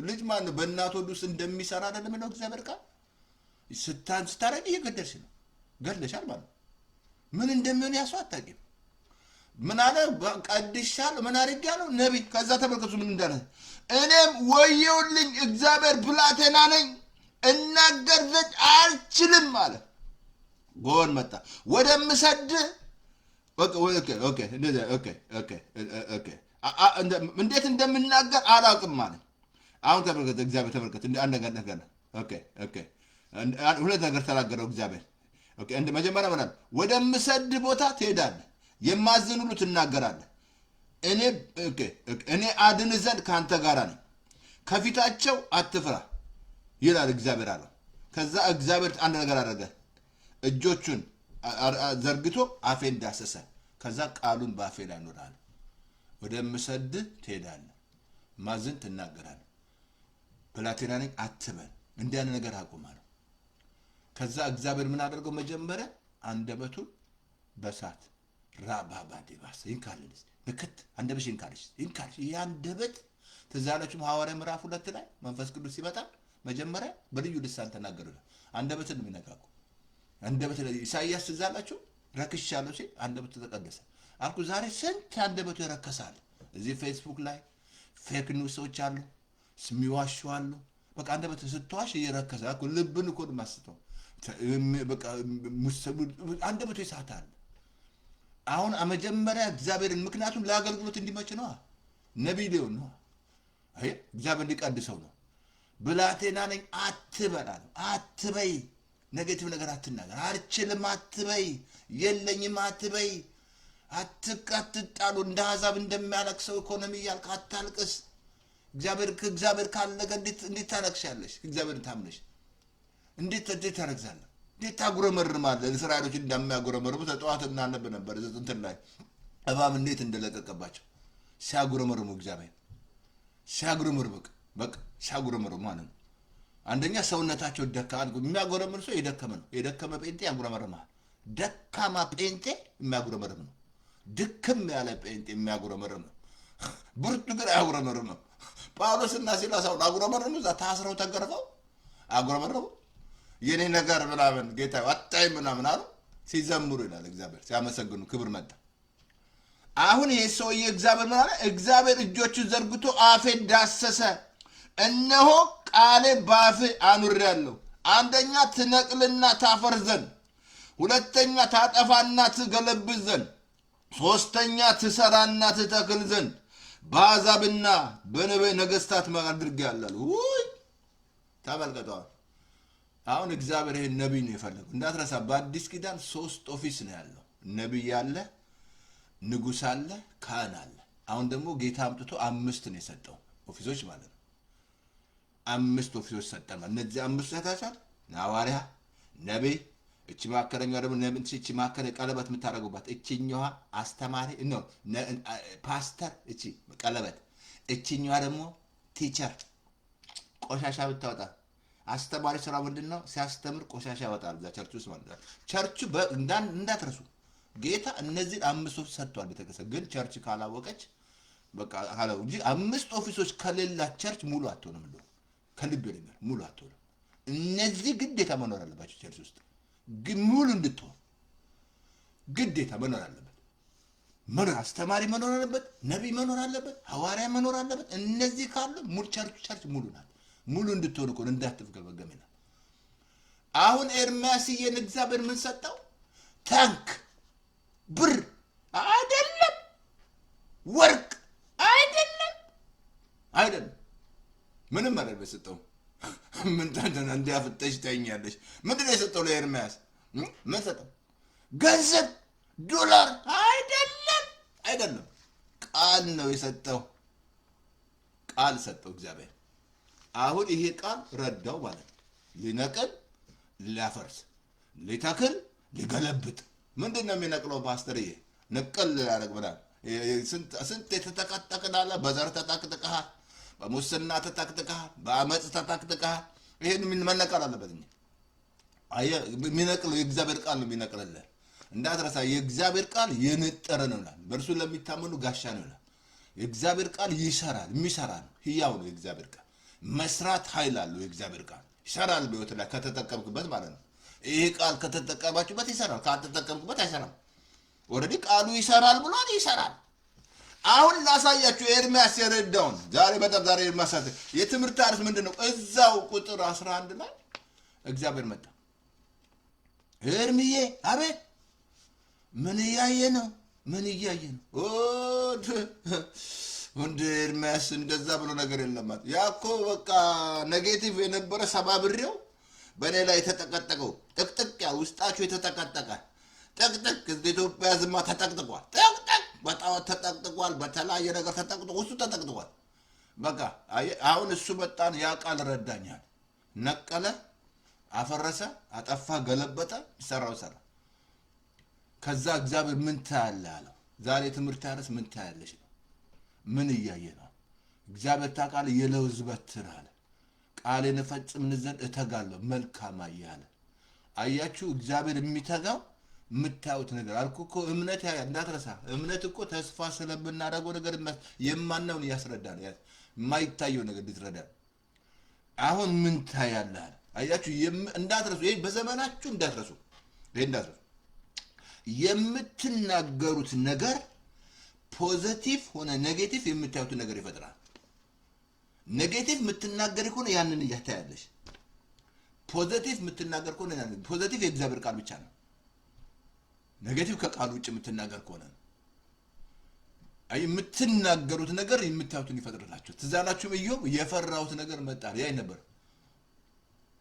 ልጅ ማን ነው በእናት ሆድ ውስጥ እንደሚሰራ አይደለም ነው እግዚአብሔር ቃል። ስታረጊ እየገደልሽ ነው፣ ገድለሻል ማለት ነው። ምን እንደሚሆን ያሱ አታውቂም። ምን አለ? ቀድሻለሁ፣ ምን አድርጌያለሁ? ነቢይ። ከዛ ተመልከቱ ምን እንዳለ። እኔም ወየውልኝ እግዚአብሔር ብላቴና ነኝ፣ እናገር ዘንድ አልችልም አለ። ጎን መጣ ወደምሰድ እንዴት እንደምናገር አላውቅም ማለት። አሁን ተመልከት፣ እግዚአብሔር ተመልከት፣ አንድ ነገር ሁለት ነገር ተናገረው እግዚአብሔር። መጀመሪያ ምን አለ? ወደምሰድ ቦታ ትሄዳለህ፣ የማዝን ሁሉ ትናገራለህ። እኔ አድን ዘንድ ከአንተ ጋር ነኝ፣ ከፊታቸው አትፍራ ይላል እግዚአብሔር አለው። ከዛ እግዚአብሔር አንድ ነገር አደረገ። እጆቹን ዘርግቶ አፌን ዳሰሰ። ከዛ ቃሉን በአፌ ላይ ኖራል። ወደምሰድ ትሄዳለህ፣ ማዝን ትናገራለህ፣ ብላቴና ነኝ አትበል፣ እንዲያን ነገር አቁማለሁ። ከዛ እግዚአብሔር ምን አደረገው? መጀመሪያ አንደበቱን በሳት ራባባዲባስ ይንካልልስ ንክት አንደበሽ ይንካልሽ ይህ አንደበት ትዛላችሁም ሐዋርያ ምዕራፍ 2 ላይ መንፈስ ቅዱስ ሲመጣ መጀመሪያ በልዩ ልሳን ተናገሩ። አንደበትን ነው የሚነካኩ። አንደበት ኢሳይያስ ትዛላችሁ ረክሻለሁ ሲል አንደበቱ ተቀደሰ አልኩ። ዛሬ ስንት አንደበቱ ይረከሳል። እዚህ ፌስቡክ ላይ ፌክ ኒውሶች አሉ፣ ስሚዋሹ አሉ። በቃ አንደበት ስትዋሽ እየረከሰ አልኩ። ልብን እኮ ማስተው በቃ አንደበቱ ይሳታል። አሁን መጀመሪያ እግዚአብሔርን ምክንያቱም ለአገልግሎት እንዲመች ነው፣ ነቢይ ሊሆን ነው፣ እግዚአብሔር እንዲቀድሰው ነው። ብላቴና ነኝ አትበላል፣ አትበይ፣ ኔጌቲቭ ነገር አትናገር፣ አልችልም አትበይ፣ የለኝም አትበይ፣ አትጣሉ፣ እንደ አሕዛብ እንደሚያለቅሰው ኢኮኖሚ እያልክ አታልቅስ። እግዚአብሔር ካለገ እንዴት ታለቅሻለሽ? እግዚአብሔርን ታምነሽ እንዴት ታረግዛለህ? እንዴት ታጉረመርማለህ? እስራኤሎች እንደሚያጉረመርሙ ተጠዋት እናነብ ነበር እንትን ላይ እባብ እንዴት እንደለቀቀባቸው ሲያጉረመርሙ፣ እግዚአብሔር ሲያጉረመርሙ፣ በቃ ሲያጉረመርሙ ማለት ነው። አንደኛ ሰውነታቸው ደካማ፣ የሚያጉረመርም ሰው የደከመ ነው። የደከመ ጴንጤ ያጉረመርማል። ደካማ ጴንጤ የሚያጉረመርም ነው። ድክም ያለ ጴንጤ የሚያጉረመርም ነው። ብርቱ ግን አያጉረመርምም። ጳውሎስና ሲላስ አሁን አጉረመርሙ፣ እዛ ታስረው ተገርፈው አጉረመርሙ። የኔ ነገር ምናምን ጌታ አጣይ ምናምን አሉ ሲዘምሩ ይላል እግዚአብሔር፣ ሲያመሰግኑ ክብር መጣ። አሁን ይሄ ሰውዬ እግዚአብሔር ምን አለ? እግዚአብሔር እጆቹን ዘርግቶ አፌን ዳሰሰ፣ እነሆ ቃሌ ባፍ አኑሬያለሁ። አንደኛ ትነቅልና ታፈርስ ዘንድ፣ ሁለተኛ ታጠፋና ትገለብጥ ዘንድ፣ ሶስተኛ ትሰራና ትተክል ዘንድ በአሕዛብና በነገሥታት አድርጌአለሁ። ውይ ተመልከተዋል። አሁን እግዚአብሔር ይሄን ነቢይ ነው የፈለገው እንዳትረሳ። በአዲስ ኪዳን 3 ኦፊስ ነው ያለው። ነቢይ አለ፣ ንጉሥ አለ፣ ካህን አለ። አሁን ደግሞ ጌታ አምጥቶ 5 ነው የሰጠው ኦፊሶች ማለት ነው። 5 ኦፊሶች ሰጠን። እነዚህ 5 ሰታቻል ሐዋርያ፣ ነቢይ፣ እቺ ማከረኛዋ ደግሞ እቺ ማከረ ቀለበት የምታደርጉባት እቺኛዋ አስተማሪ ነው ፓስተር፣ እቺ ቀለበት፣ እቺኛዋ ደግሞ ቲቸር ቆሻሻ ብታወጣ። አስተማሪ ስራ ምንድነው? ሲያስተምር ቆሻሻ ያወጣል እዛ ቸርች ውስጥ ማለት ነው። ቸርቹ እንዳትረሱ ጌታ እነዚህን 5 ኦፊስ ሰጥቷል ቤተክርስቲያን። ግን ቸርች ካላወቀች በቃ ካላው እንጂ 5 ኦፊሶች ከሌላት ቸርች ሙሉ አትሆንም። እንደው ከልብ ይለኛል ሙሉ አትሆንም። እነዚህ ግዴታ መኖር አለባቸው ቸርች ውስጥ ሙሉ እንድትሆን ግዴታ መኖር አለበት። አስተማሪ መኖር አለበት፣ ነቢይ መኖር አለበት፣ ሐዋርያ መኖር አለበት። እነዚህ ካሉ ሙሉ ቸርች ሙሉ ናት። ሙሉ እንድትሆን እኮ እንዳትፍገመገም ይላል። አሁን ኤርምያስዬን እግዚአብሔር ምን ሰጠው? ታንክ፣ ብር አይደለም፣ ወርቅ አይደለም፣ ምንም አይደለም የሰጠው። ምን ታደና እንዲያፍጠሽ ታኛለሽ? ምንድነው የሰጠው ለኤርምያስ? ምን ሰጠው? ገንዘብ፣ ዶላር አይደለም፣ ቃል ነው የሰጠው። ቃል ሰጠው እግዚአብሔር። አሁን ይሄ ቃል ረዳው ማለት ነው። ሊነቅል፣ ሊያፈርስ፣ ሊተክል፣ ሊገለብጥ። ምንድነው የሚነቅለው ፓስተርዬ? ነቅል ያደርግ ብላል። ስንት የተተቀጠቅናለ። በዘር ተጠቅጥቀሃል፣ በሙስና ተጠቅጥቀሃል፣ በአመፅ ተጠቅጥቀሃል። ይሄን ምን መነቀል አለበት? የሚነቅለው የእግዚአብሔር ቃል ነው የሚነቅልልህ። እንዳትረሳ የእግዚአብሔር ቃል የነጠረ ነው ይላል። በእርሱ ለሚታመኑ ጋሻ ነው ይላል። የእግዚአብሔር ቃል ይሰራል፣ የሚሰራ ነው፣ ህያው ነው የእግዚአብሔር ቃል። መስራት ኃይል አለው የእግዚአብሔር ቃል። ይሰራል በህይወት ላይ ከተጠቀምክበት ማለት ነው። ይሄ ቃል ከተጠቀማችሁበት ይሰራል፣ ካልተጠቀምክበት አይሰራም። ኦልሬዲ ቃሉ ይሰራል ብሏል፣ ይሰራል። አሁን ላሳያችሁ ኤርምያስ የረዳውን። ዛሬ ኤርምያስ የትምህርት አርዕስት ምንድነው? እዛው ቁጥር 11 ላይ እግዚአብሔር መጣ። ኤርምዬ አቤት፣ ምን እያየ ነው? ወንድ ኤርምያስ እንደዛ ብሎ ነገር የለማት። ያኮ በቃ ኔጌቲቭ የነበረ ሰባብሬው በእኔ ላይ የተጠቀጠቀው ጥቅጥቅ ያ ውስጣችሁ የተጠቀጠቀ ጥቅጥቅ ኢትዮጵያ ዝማ ተጠቅጥቋል። ጥቅጥቅ በጣም ተጠቅጥቋል። በተለያየ ነገር ተጠቅጥቆ እሱ ተጠቅጥቋል። በቃ አሁን እሱ በጣም ያ ቃል ረዳኛል። ነቀለ፣ አፈረሰ፣ አጠፋ፣ ገለበጠ፣ ይሰራው ሰራ። ከዛ እግዚአብሔር ምን ታያለህ አለው። ዛሬ ትምህርት ያረስ ምን ታያለሽ ነው። ምን እያየ ነው? እግዚአብሔር ታውቃለህ የለውዝ በትር አለ። ቃሌን እፈጽም ዘንድ እተጋለሁ መልካም አያለ። አያችሁ እግዚአብሔር የሚተጋው የምታዩት ነገር አልኩ እኮ። እምነት እንዳትረሳ። እምነት እኮ ተስፋ ስለምናደርገው ነገር የማናውን ያስረዳል። የማይታየው ነገር እንድትረዳ። አሁን ምን ታያለህ? አያችሁ እንዳትረሱ። ይሄ በዘመናችሁ እንዳትረሱ። ይሄ እንዳትረሱ። የምትናገሩት ነገር ፖዚቲቭ ሆነ ኔጌቲቭ የምታዩት ነገር ይፈጥራል። ኔጌቲቭ የምትናገር ከሆነ ያንን እያታያለሽ። ፖዚቲቭ የምትናገር ከሆነ ያንን ፖዚቲቭ የእግዚአብሔር ቃል ብቻ ነው። ኔጌቲቭ ከቃል ውጭ የምትናገር ከሆነ አይ የምትናገሩት ነገር የምታዩትን ይፈጥራላችሁ። ትዛላችሁ ኢዮብ የፈራሁት ነገር መጣ ያይ ነበር።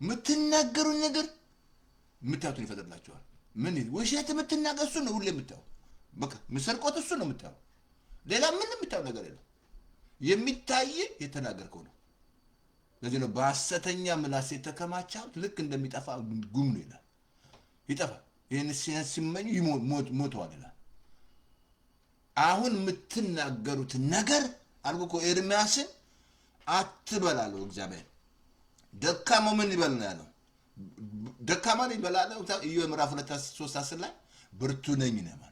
የምትናገሩት ነገር የምታዩትን ይፈጥራላችኋል። ምን ውሸት የምትናገር እሱ ነው ሁሌ የምታዩ። በቃ ምስርቆት እሱ ነው የምታዩ። ሌላ ምንም የምታዩ ነገር የለም። የሚታይ የተናገርከው ነው። ለዚህ ነው በሐሰተኛ ምላስ የተከማቸው ልክ እንደሚጠፋ ጉም ነው ይላል። ይጠፋል። ይሄን ሲመኙ ሞተዋል ይላል። አሁን የምትናገሩት ነገር አልኩ እኮ ኤርምያስን አትበላለው። እግዚአብሔር ደካማው ምን ይበል ነው ያለው? ደካማን ይበላል። ኢዮብ ምዕራፍ 2:3 ላይ ብርቱ ነኝ ነው ማለት።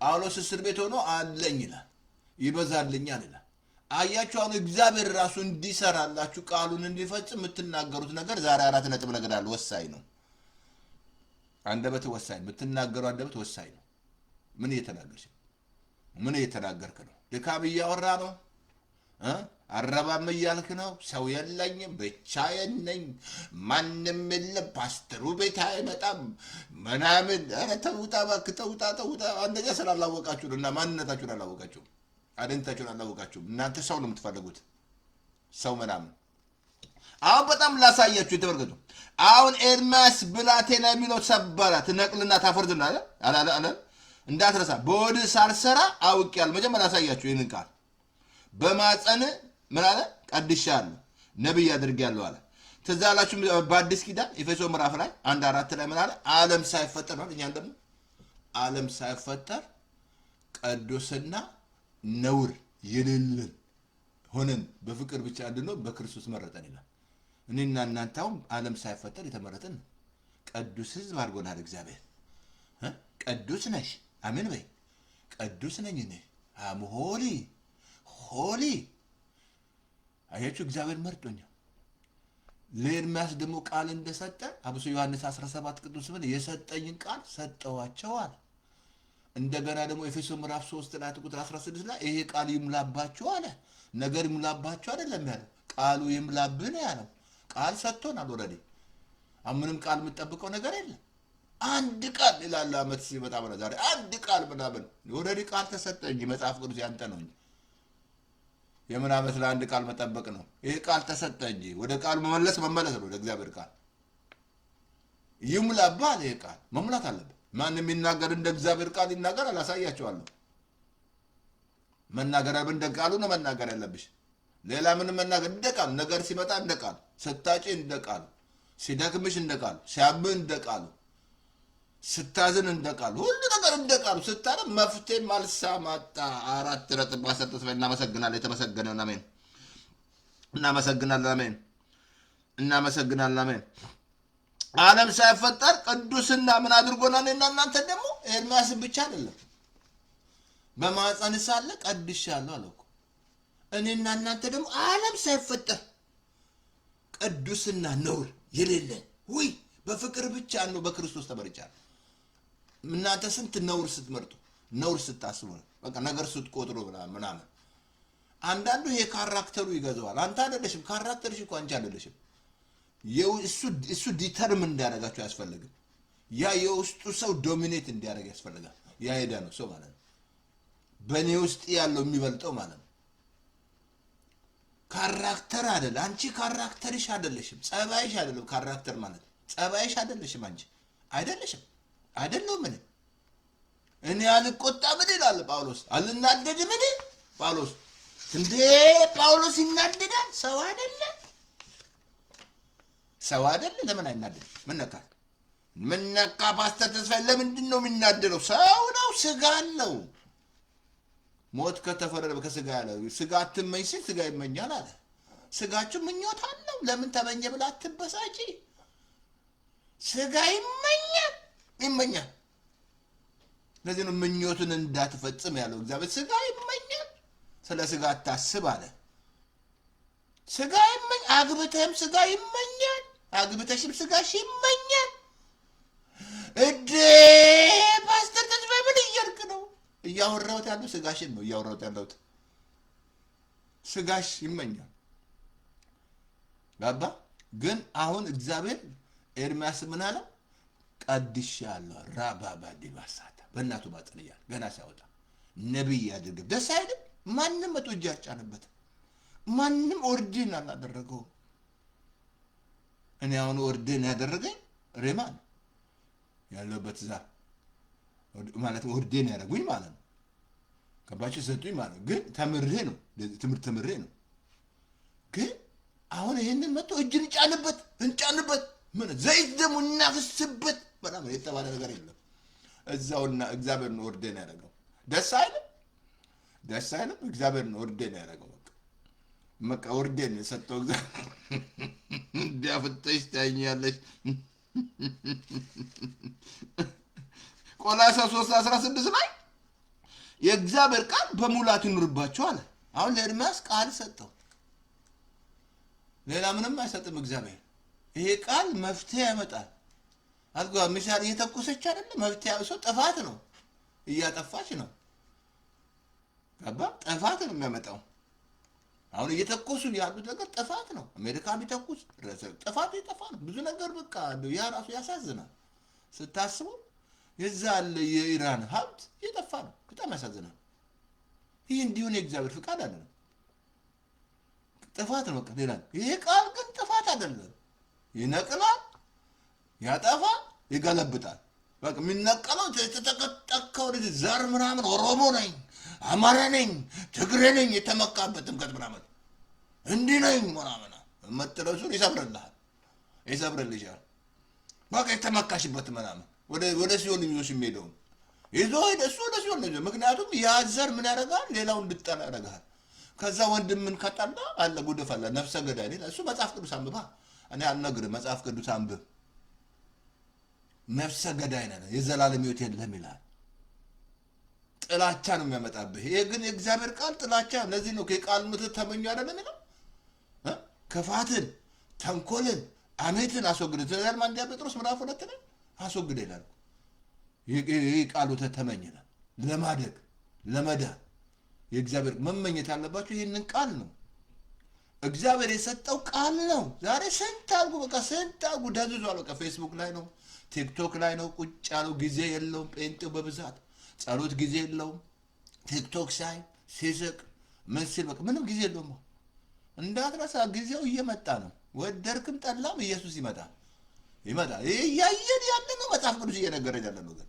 ጳውሎስ እስር ቤት ሆኖ አለኝ ይላል፣ ይበዛልኛል ይላል። አያችሁ አሁን እግዚአብሔር ራሱ እንዲሰራላችሁ ቃሉን እንዲፈጽም የምትናገሩት ነገር ዛሬ 4 ነጥብ ነገር አለ። ወሳኝ ነው። አንደበት ወሳኝ፣ የምትናገሩ አንደበት ወሳኝ ነው። ምን እየተናገርሽ ምን እየተናገርክ ነው? ድካም እያወራ ነው አረባም እያልክ ነው። ሰው የለኝም ብቻዬን ነኝ ማንም የለም ፓስተሩ ቤት አይመጣም ምናምን። ኧረ ተውጣ እባክህ ተውጣ። አንደኛ ስላላወቃችሁ ነው እና ማንነታችሁን አላወቃችሁም፣ አይደንቲቲያችሁን አላወቃችሁም። እናንተ ሰው ነው የምትፈልጉት፣ ሰው ምናምን። አሁን በጣም ላሳያችሁ የተመልከቱ። አሁን ኤርምያስ ብላቴና የሚለው ሰበረ ትነቅልና ታፈርዝና አለ እንዳትረሳ በሆድህ ሳልሰራ አውቄአለሁ። መጀመሪያ ላሳያችሁ ይህንን ቃል በማፀን ምን አለ? ቀድሻለሁ ነብይ አድርጌያለሁ አለ። ትዝ አላችሁ በአዲስ ኪዳን ኤፌሶ ምዕራፍ ላይ 1:4 ላይ ምን አለ? ዓለም ሳይፈጠር ነው። እኛን ደግሞ ዓለም ሳይፈጠር ቅዱስና ነውር የሌለን ሆነን በፍቅር ብቻ እንድንኖር በክርስቶስ መረጠን ይላል። እኔና እናንተውም ዓለም ሳይፈጠር የተመረጠን ነው። ቅዱስ ሕዝብ አድርጎናል እግዚአብሔር። ቅዱስ ነሽ፣ አሜን በይ። ቅዱስ ነኝ እኔ አም ሆሊ ሆሊ። አያችሁ እግዚአብሔር መርጦኛል። ለኤርምያስ ደግሞ ቃል እንደሰጠ አብሶ ዮሐንስ 17 ቅዱስ ምን የሰጠኝን ቃል ሰጠዋቸዋል። እንደገና ደግሞ ኤፌሶ ምዕራፍ 3 ላይ ቁጥር 16 ላይ ይሄ ቃል ይምላባችሁ አለ። ነገር ይምላባችሁ አይደለም ያለው፣ ቃሉ ይምላብህ ነው ያለው። ቃል ሰጥቶናል ኦልሬዲ። ምንም ቃል የምጠብቀው ነገር የለም። አንድ ቃል ይላል ዓመት ሲመጣ ማለት ዛሬ አንድ ቃል ምናምን ኦልሬዲ ቃል ተሰጠ እንጂ መጽሐፍ ቅዱስ ያንተ ነው እንጂ የምን ዓመት ለአንድ ቃል መጠበቅ ነው? ይሄ ቃል ተሰጠ እንጂ ወደ ቃል መመለስ ነው። ወደ እግዚአብሔር ቃል ይሙላባል። ይሄ ቃል መሙላት አለበት። ማንም የሚናገር እንደ እግዚአብሔር ቃል ይናገር። አላሳያቸዋለሁ። መናገር እንደ ቃሉ ነው መናገር ያለብሽ። ሌላ ምንም መናገር እንደ ቃሉ፣ ነገር ሲመጣ እንደ ቃሉ፣ ስታጪ እንደ ቃሉ፣ ሲደክምሽ እንደ ቃሉ፣ ሲያምህ እንደ ቃሉ፣ ስታዝን እንደ ቃሉ፣ ሁሉ ነገር እንደ ቃሉ ስታረም መፍትሄ ማልሳ ማጣ 4 ነጥብ አሰጥተን እናመሰግናለን። የተመሰገነው አሜን። እናመሰግናለን አሜን። እናመሰግናለን አሜን። ዓለም ሳይፈጠር ቅዱስና ምን አድርጎናል? እና እናንተ ደግሞ ኤርምያስን ብቻ አይደለም በማህፀን ሳለ ቀድሻለሁ አለ እኮ። እኔና እናንተ ደግሞ ዓለም ሳይፈጠር ቅዱስና ነውር የሌለን ወይ በፍቅር ብቻ ነው በክርስቶስ ተመርጫለሁ። እናንተ ስንት ነውር ስትመርጡ፣ ነውር ስታስቡ ነው በቃ ነገር ስትቆጥሩ ምናምን። አንዳንዱ ይሄ ካራክተሩ ይገዛዋል። አንተ አይደለሽም ካራክተርሽ እኮ አንቺ አይደለሽም። እሱ ዲተርም እንዲያደርጋቸው ያስፈልግም። ያ የውስጡ ሰው ዶሚኔት እንዲያደርግ ያስፈልጋል። ያ ሄዳ ነው ሰው ማለት ነው። በእኔ ውስጥ ያለው የሚበልጠው ማለት ነው። ካራክተር አይደለ። አንቺ ካራክተርሽ አይደለሽም፣ ጸባይሽ አይደለም። ካራክተር ማለት ጸባይሽ አይደለሽም። አንቺ አይደለሽም። አይደለም እኔ አልቆጣም ይላል ጳውሎስ። አልናደድም ጳውሎስ። እንዴ ጳውሎስ ይናደዳል? ሰው አይደለ? ሰው አይደለ? ለምን አይናደድም? ምን ነካ ፓስተር ተስፋዬ ለምንድን ነው የሚናደደው? ሰው ነው፣ ስጋ አለው። ሞት ከተፈረደ ከስጋ ያለው ስጋ አትመኝ ሲል ስጋ ይመኛል አለ። ስጋችሁ ምኞት አለው። ለምን ተመኘ ብላ አትበሳጪ። ስጋ ይመኛል። ለዚህ ነው ምኞቱን እንዳትፈጽም ያለው እግዚአብሔር። ስጋ ይመኛል፣ ስለ ስጋ አታስብ አለ። ስጋ ይመኝ፣ አግብተህም ስጋ ይመኛል፣ አግብተሽም ስጋሽ ይመኛል። እዴ ፓስተር ተስፋዬ ምን እያልክ ነው? እያወራሁት ያለው ስጋሽን ነው እያወራሁት ያለሁት። ስጋሽ ይመኛል ጋባ። ግን አሁን እግዚአብሔር ኤርምያስ ምን አለው? ቀድሼአለሁ ራባባ ዲባሳታ በእናቱ ማፀን እያለ ገና ሲያወጣ ነቢይ ያድርግ። ደስ አይልም? ማንም መቶ እጅ አልጫነበትም። ማንም ኦርዲን አላደረገውም። እኔ አሁን ኦርዲን ያደረገኝ ሬማን ያለበት እዛ ማለት ኦርዲን ያደረጉኝ ማለት ነው። ከባቸው ሰጡኝ ማለት ነው። ግን ተምሬ ነው፣ ትምህርት ተምሬ ነው። ግን አሁን ይሄንን መጥቶ እጅ እንጫንበት ምን ዘይት ደግሞ እናፍስበት በጣም የተባለ ነገር የለም። እዛውና እግዚአብሔር ነው ኦርዲን ያደረገው። ደስ አይልም? እግዚአብሔር ነው ኦርዲን ያደረገው። በቃ ኦርዲን የሰጠው እግዚአብሔር። እንዲያፍጠሽ ታኛለሽ። ቆላስይስ 3:16 ላይ የእግዚአብሔር ቃል በሙላት ይኑርባችሁ አለ። አሁን ለኤርምያስ ቃል ሰጠው። ሌላ ምንም አይሰጥም እግዚአብሔር። ይሄ ቃል መፍትሄ ያመጣል። አልጋ ሚሳኤል እየተኮሰች አይደለም፣ መፍትሄ ያሰው ጥፋት ነው፣ እያጠፋች ነው። ገባ? ጥፋት ነው የሚያመጣው። አሁን እየተኮሱ ያሉት ነገር ጥፋት ነው። አሜሪካ ቢተኩስ ጥፋት የጠፋ ነው። ብዙ ነገር በቃ ያ ራሱ ያሳዝናል ስታስበው። የዛ ያለ የኢራን ሀብት የጠፋ ነው። በጣም ያሳዝናል። ይህ እንዲሆን የእግዚአብሔር ፍቃድ አይደለም፣ ጥፋት ነው። በቃ ሌላ ይሄ ቃል ግን ጥፋት አይደለም። ይነቅላል፣ ያጠፋ፣ ይገለብጣል። በቃ የሚነቀለው የተጠቀጠቀው ዘር ምናምን ኦሮሞ ነኝ፣ አማራ ነኝ፣ ትግሬ ነኝ የተመካበት ጥምቀት ምናምን እንዲህ ነኝ ምናምን መጥለሱን ይሰብርልሻል። በቃ የተመካሽበት ምናምን ወደ ሲሆን ይዞሽ የሚሄደው ይዞ ሄደ። እሱ ወደ ሲሆን ነው። ምክንያቱም ያ ዘር ምን ያደርጋል? ሌላውን እንድጠላ ያደርጋል። ከዛ ወንድምን ከጠላ አለ ጉድፍ አለ ነፍሰ ገዳይ ነው። እሱ መጽሐፍ ቅዱስ አንብባ እኔ አልነግርህ። መጽሐፍ ቅዱስ አንብብ። ነፍሰ ገዳይ ነህ፣ የዘላለም ሕይወት የለህም ይላል። ጥላቻ ነው የሚያመጣብህ። ይሄ ግን የእግዚአብሔር ቃል ጥላቻ። ለዚህ ነው ከቃል ምት ተመኙ አይደለም ይላል። ክፋትን፣ ተንኮልን፣ አሜትን አስወግድ ትላል። አንደኛ ጴጥሮስ ምዕራፍ 2 ላይ አስወግድ ይላል። ይሄ ቃሉ ተመኝ ይላል። ለማደግ ለመዳን የእግዚአብሔር መመኘት ያለባችሁ ይህንን ቃል ነው። እግዚአብሔር የሰጠው ቃል ነው። ዛሬ ስንት አልኩ፣ በቃ ስንት አልኩ ደዝዟል። በቃ ፌስቡክ ላይ ነው፣ ቲክቶክ ላይ ነው ቁጭ ያለው። ጊዜ የለውም ጴንጤው በብዛት ጸሎት ጊዜ የለውም። ቲክቶክ ሳይ ሲስቅ ምን ሲል በቃ ምንም ጊዜ የለውም። እንዳትረሳ ጊዜው እየመጣ ነው። ወደድክም ጠላም ኢየሱስ ይመጣል። ይሄ እያየን ያለ ነው። መጽሐፍ ቅዱስ እየነገረን ያለ ነው። ግን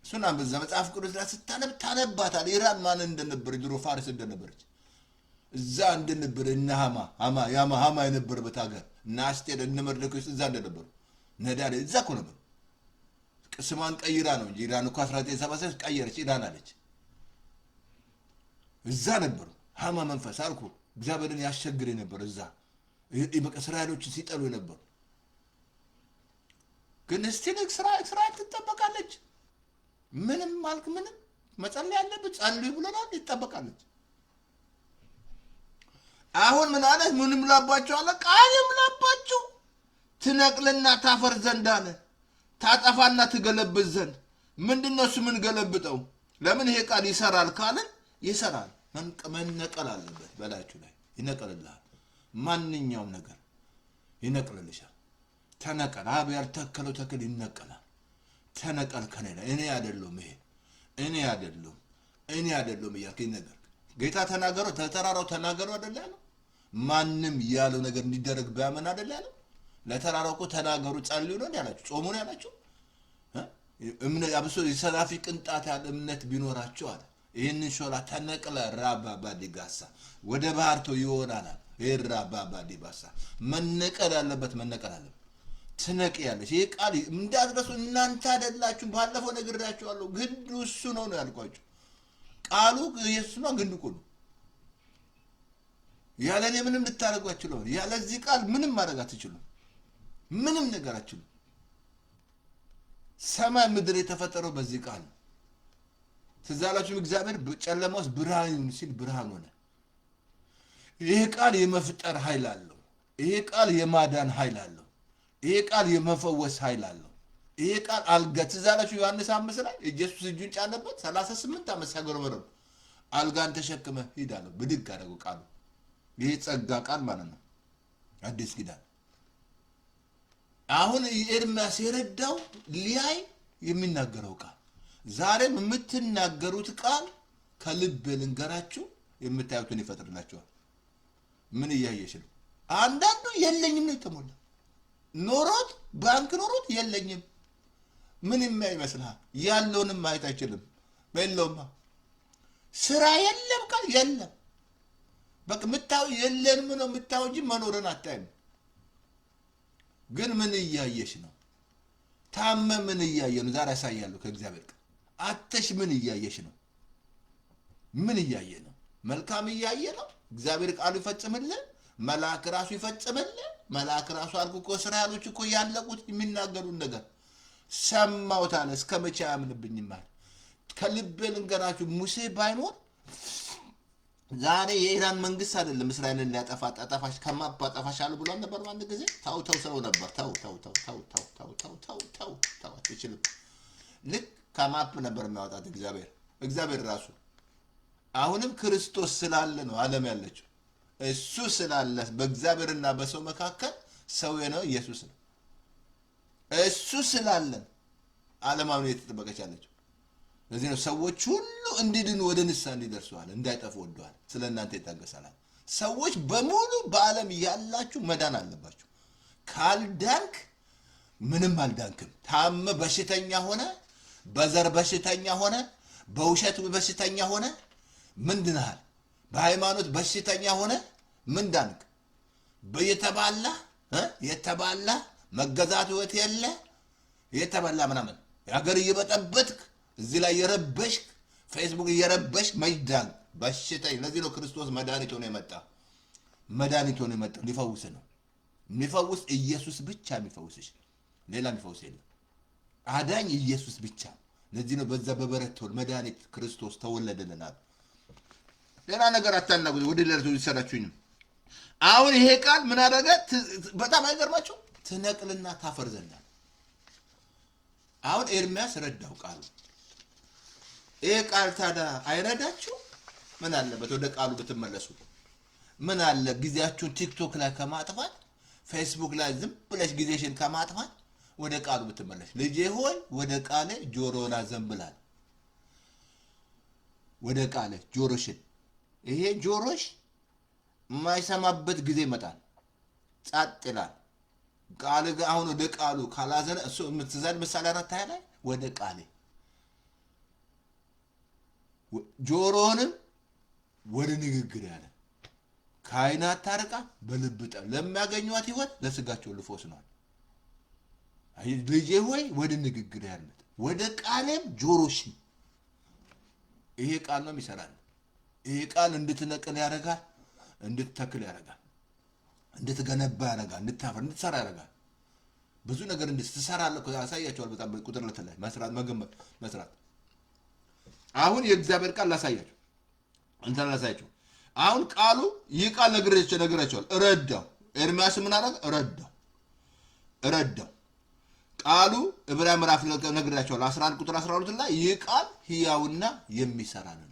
እሱን አንብዛ። መጽሐፍ ቅዱስ ላይ ስታነብ ታነባታል። ኢራን ማን እንደነበረች ድሮ ፋርስ እንደነበረች እዛ እንደነበረ እነ ሃማ የነበረበት ሀገር እነ አስቴር እነ መርዶክዮስ እዛ እንደነበሩ ነዳድ እዛ እኮ ነበር። ስሟን ቀይራ ነው እንጂ ኢራን እኮ 1976 ቀየረች። ኢራን አለች። እዛ ነበሩ። ሃማ መንፈስ አልኩ እግዚአብሔርን ያስቸግር ነበር። እዛ በቃ እስራኤሎችን ሲጠሉ ነበሩ። ግን እስቲል እስራኤል ትጠበቃለች። ምንም ማልክ ምንም መጸለይ ያለብህ ጸልዩ ብለናል። ትጠበቃለች። አሁን ምን አለ? ምንም ላባቸው አለ ቃልም ላባቸው ትነቅልና ታፈር ዘንድ አለ ታጠፋና ትገለብጥ ዘንድ። ምንድነው እሱ? ምን ገለብጠው? ለምን ይሄ ቃል ይሰራል ካልን ይሰራል። መነቀል አለበት። በላችሁ ላይ ይነቀልልሃል። ማንኛውም ነገር ይነቀልልሻል። ተነቀል። አብ ያልተከለው ተክል ይነቀላል። ተነቀል ከኔ ላይ እኔ አይደለሁም ይሄ እኔ አይደለሁም እያልክ ነገር ጌታ ተናገረው። ተተራራው ተናገረው አይደል ያለው? ማንም ያለው ነገር እንዲደረግ ቢያመን አይደል ያለው? ለተራራው እኮ ተናገሩ ጸልዩ ነው ያላችሁ፣ ጾሙ ነው ያላችሁ። እምነት አብሶ የሰላፊ ቅንጣት ያለ እምነት ቢኖራቸው አለ ይህንን ሾላ ተነቅለ ራባባዲጋሳ ወደ ባህርቶ ይሆናል። ራባባዲባሳ መነቀል ያለበት መነቀል አለበት። ትነቅ ያለሽ ይሄ ቃል እንዳትረሱ። እናንተ አይደላችሁ። ባለፈው ነግሬያችኋለሁ። ግንዱ እሱ ነው ያልኳችሁ። ቃሉ ኢየሱስ ነው፣ ግንዱ እኮ ነው። ያለ እኔ ምንም ልታደርጉ አትችሉም። ያለዚህ ቃል ምንም ማድረግ አትችሉም። ምንም ነገር አትችሉም። ሰማይ ምድር የተፈጠረው በዚህ ቃል ነው። ትዝ አላችሁም? እግዚአብሔር በጨለማ ውስጥ ብርሃን ይሁን ሲል ብርሃን ሆነ። ይሄ ቃል የመፍጠር ኃይል አለው። ይሄ ቃል የማዳን ኃይል አለው። ይሄ ቃል የመፈወስ ኃይል አለው። ይሄ ቃል አልጋ ትዝ አላችሁ? ዮሐንስ 5 ላይ ኢየሱስ እጁን ጫነበት 38 ዓመት ሲያገረመረም አልጋን ተሸክመ ሂድ አለው። ብድግ አደረገው ቃሉ። ይሄ ጸጋ ቃል ማለት ነው። አዲስ ኪዳን አሁን ኤርምያስ የረዳው ሊያይ የሚናገረው ቃል ዛሬም የምትናገሩት ቃል ከልብ ልንገራችሁ የምታዩትን ይፈጥርላችኋል። ምን እያየሽ ነው? አንዳንዱ የለኝም ነው የተሞላ ኖሮት ባንክ ኖሮት የለኝም ምን ይመስልሃል? ያለውንም ማየት አይችልም። በለውማ ስራ የለም ቃል የለም። በቃ ምታው የለንም ነው ምታው እንጂ መኖርን አታይም። ግን ምን እያየሽ ነው? ታመ ምን እያየ ነው? ዛሬ ያሳያለሁ ከእግዚአብሔር ቃል አተሽ ምን እያየሽ ነው? ምን እያየ ነው? መልካም እያየ ነው። እግዚአብሔር ቃሉ ይፈጽምልህ። መልአክ ራሱ ይፈጽምልህ። መልአክ ራሱ አልኩ እኮ እስራኤሎች እኮ ያለቁት የሚናገሩን ነገር ሰማሁት አለ። እስከ መቼ አያምንብኝም አለ። ከልቤ ልንገራችሁ ሙሴ ባይኖር ዛሬ የኢራን መንግስት አይደለም እስራኤልን ሊያጠፋ አጠፋሽ ከማባ አጠፋሻል ብሏል ነበር። አንድ ጊዜ ታው ሰው ነበር። ታው አትችልም። ልክ ከማፕ ነበር የሚያወጣት እግዚአብሔር ራሱ። አሁንም ክርስቶስ ስላለ ነው ዓለም ያለችው። እሱ ስላለ በእግዚአብሔርና በሰው መካከል ሰው የሆነው ኢየሱስ ነው። እሱ ስላለን ዓለማውን የተጠበቀች ያለችው። ለዚህ ነው ሰዎች ሁሉ እንዲድኑ ወደ ንስሐ እንዲደርሱዋል እንዳይጠፉ ወደዋል። ስለ እናንተ ይታገሳል። ሰዎች በሙሉ በዓለም ያላችሁ መዳን አለባችሁ። ካልዳንክ ምንም አልዳንክም። ታመ በሽተኛ ሆነ፣ በዘር በሽተኛ ሆነ፣ በውሸት በሽተኛ ሆነ ምን ድነሃል? በሃይማኖት በሽተኛ ሆነ ምን ዳንክ? የተባላ መገዛት ህይወት የለ የተበላ ምናምን የሀገር እየበጠበጥክ እዚህ ላይ የረበሽክ ፌስቡክ እየረበሽክ መይዳን በሽተኛ። ለዚህ ነው ክርስቶስ መድኃኒት ሆኖ የመጣ ሊፈውስ ነው። የሚፈውስ ኢየሱስ ብቻ የሚፈውስሽ፣ ሌላ የሚፈውስ የለም። አዳኝ ኢየሱስ ብቻ። ለዚህ ነው በዛ በበረት ተወል መድኃኒት ክርስቶስ ተወለደልናል። ሌላ ነገር አታናጉ። ወደ ለርቱ ይሰራችሁኝ። አሁን ይሄ ቃል ምን አደረገ? በጣም አይገርማችሁ? ትነቅልና ታፈርዘናል። አሁን ኤርሚያስ ረዳው ቃሉ። ይሄ ቃል ታዲያ አይረዳችሁ? ምን አለበት ወደ ቃሉ ብትመለሱ? ምን አለ ጊዜያችሁን ቲክቶክ ላይ ከማጥፋት ፌስቡክ ላይ ዝም ብለሽ ጊዜሽን ከማጥፋት ወደ ቃሉ ብትመለሽ። ልጄ ሆይ ወደ ቃሌ ጆሮና ዘንብላል። ወደ ቃሌ ጆሮሽን፣ ይሄ ጆሮሽ የማይሰማበት ጊዜ ይመጣል፣ ጻጥ ይላል። ቃል አሁን ወደ ቃሉ ካላዘነ እሱ ምትዛል ምሳሌ 4 ላይ ወደ ቃሌ ጆሮንም ወደ ንግግር ያለ ካይናት ታርቃ በልብ ጠብ ለሚያገኙት ህይወት ለስጋቸው ልፎስ ነው። አይ ልጄ ሆይ ወደ ንግግር ያለት ወደ ቃሌም ጆሮሽን። ይሄ ቃል ነው የሚሰራል። ይሄ ቃል እንድትነቅል ያደርጋል፣ እንድትተክል ያደርጋል፣ እንድትገነባ ያደርጋል፣ እንድታፈር እንድትሰራ ያደርጋል። ብዙ ነገር እንድትሰራለህ ያሳያቸዋል። በጣም ቁጥር ለተላይ መስራት መገመት መስራት። አሁን የእግዚአብሔር ቃል ላሳያችሁ እንትን ላሳያችሁ። አሁን ቃሉ ይህ ቃል ነግሬያቸዋል። ረዳው ኤርሚያስ ምን አደረገ? ረዳው ቃሉ ዕብራውያን ምዕራፍ ነግሬያቸዋል 11 ቁጥር 12 ላይ ይህ ቃል ሕያውና የሚሰራ ነው።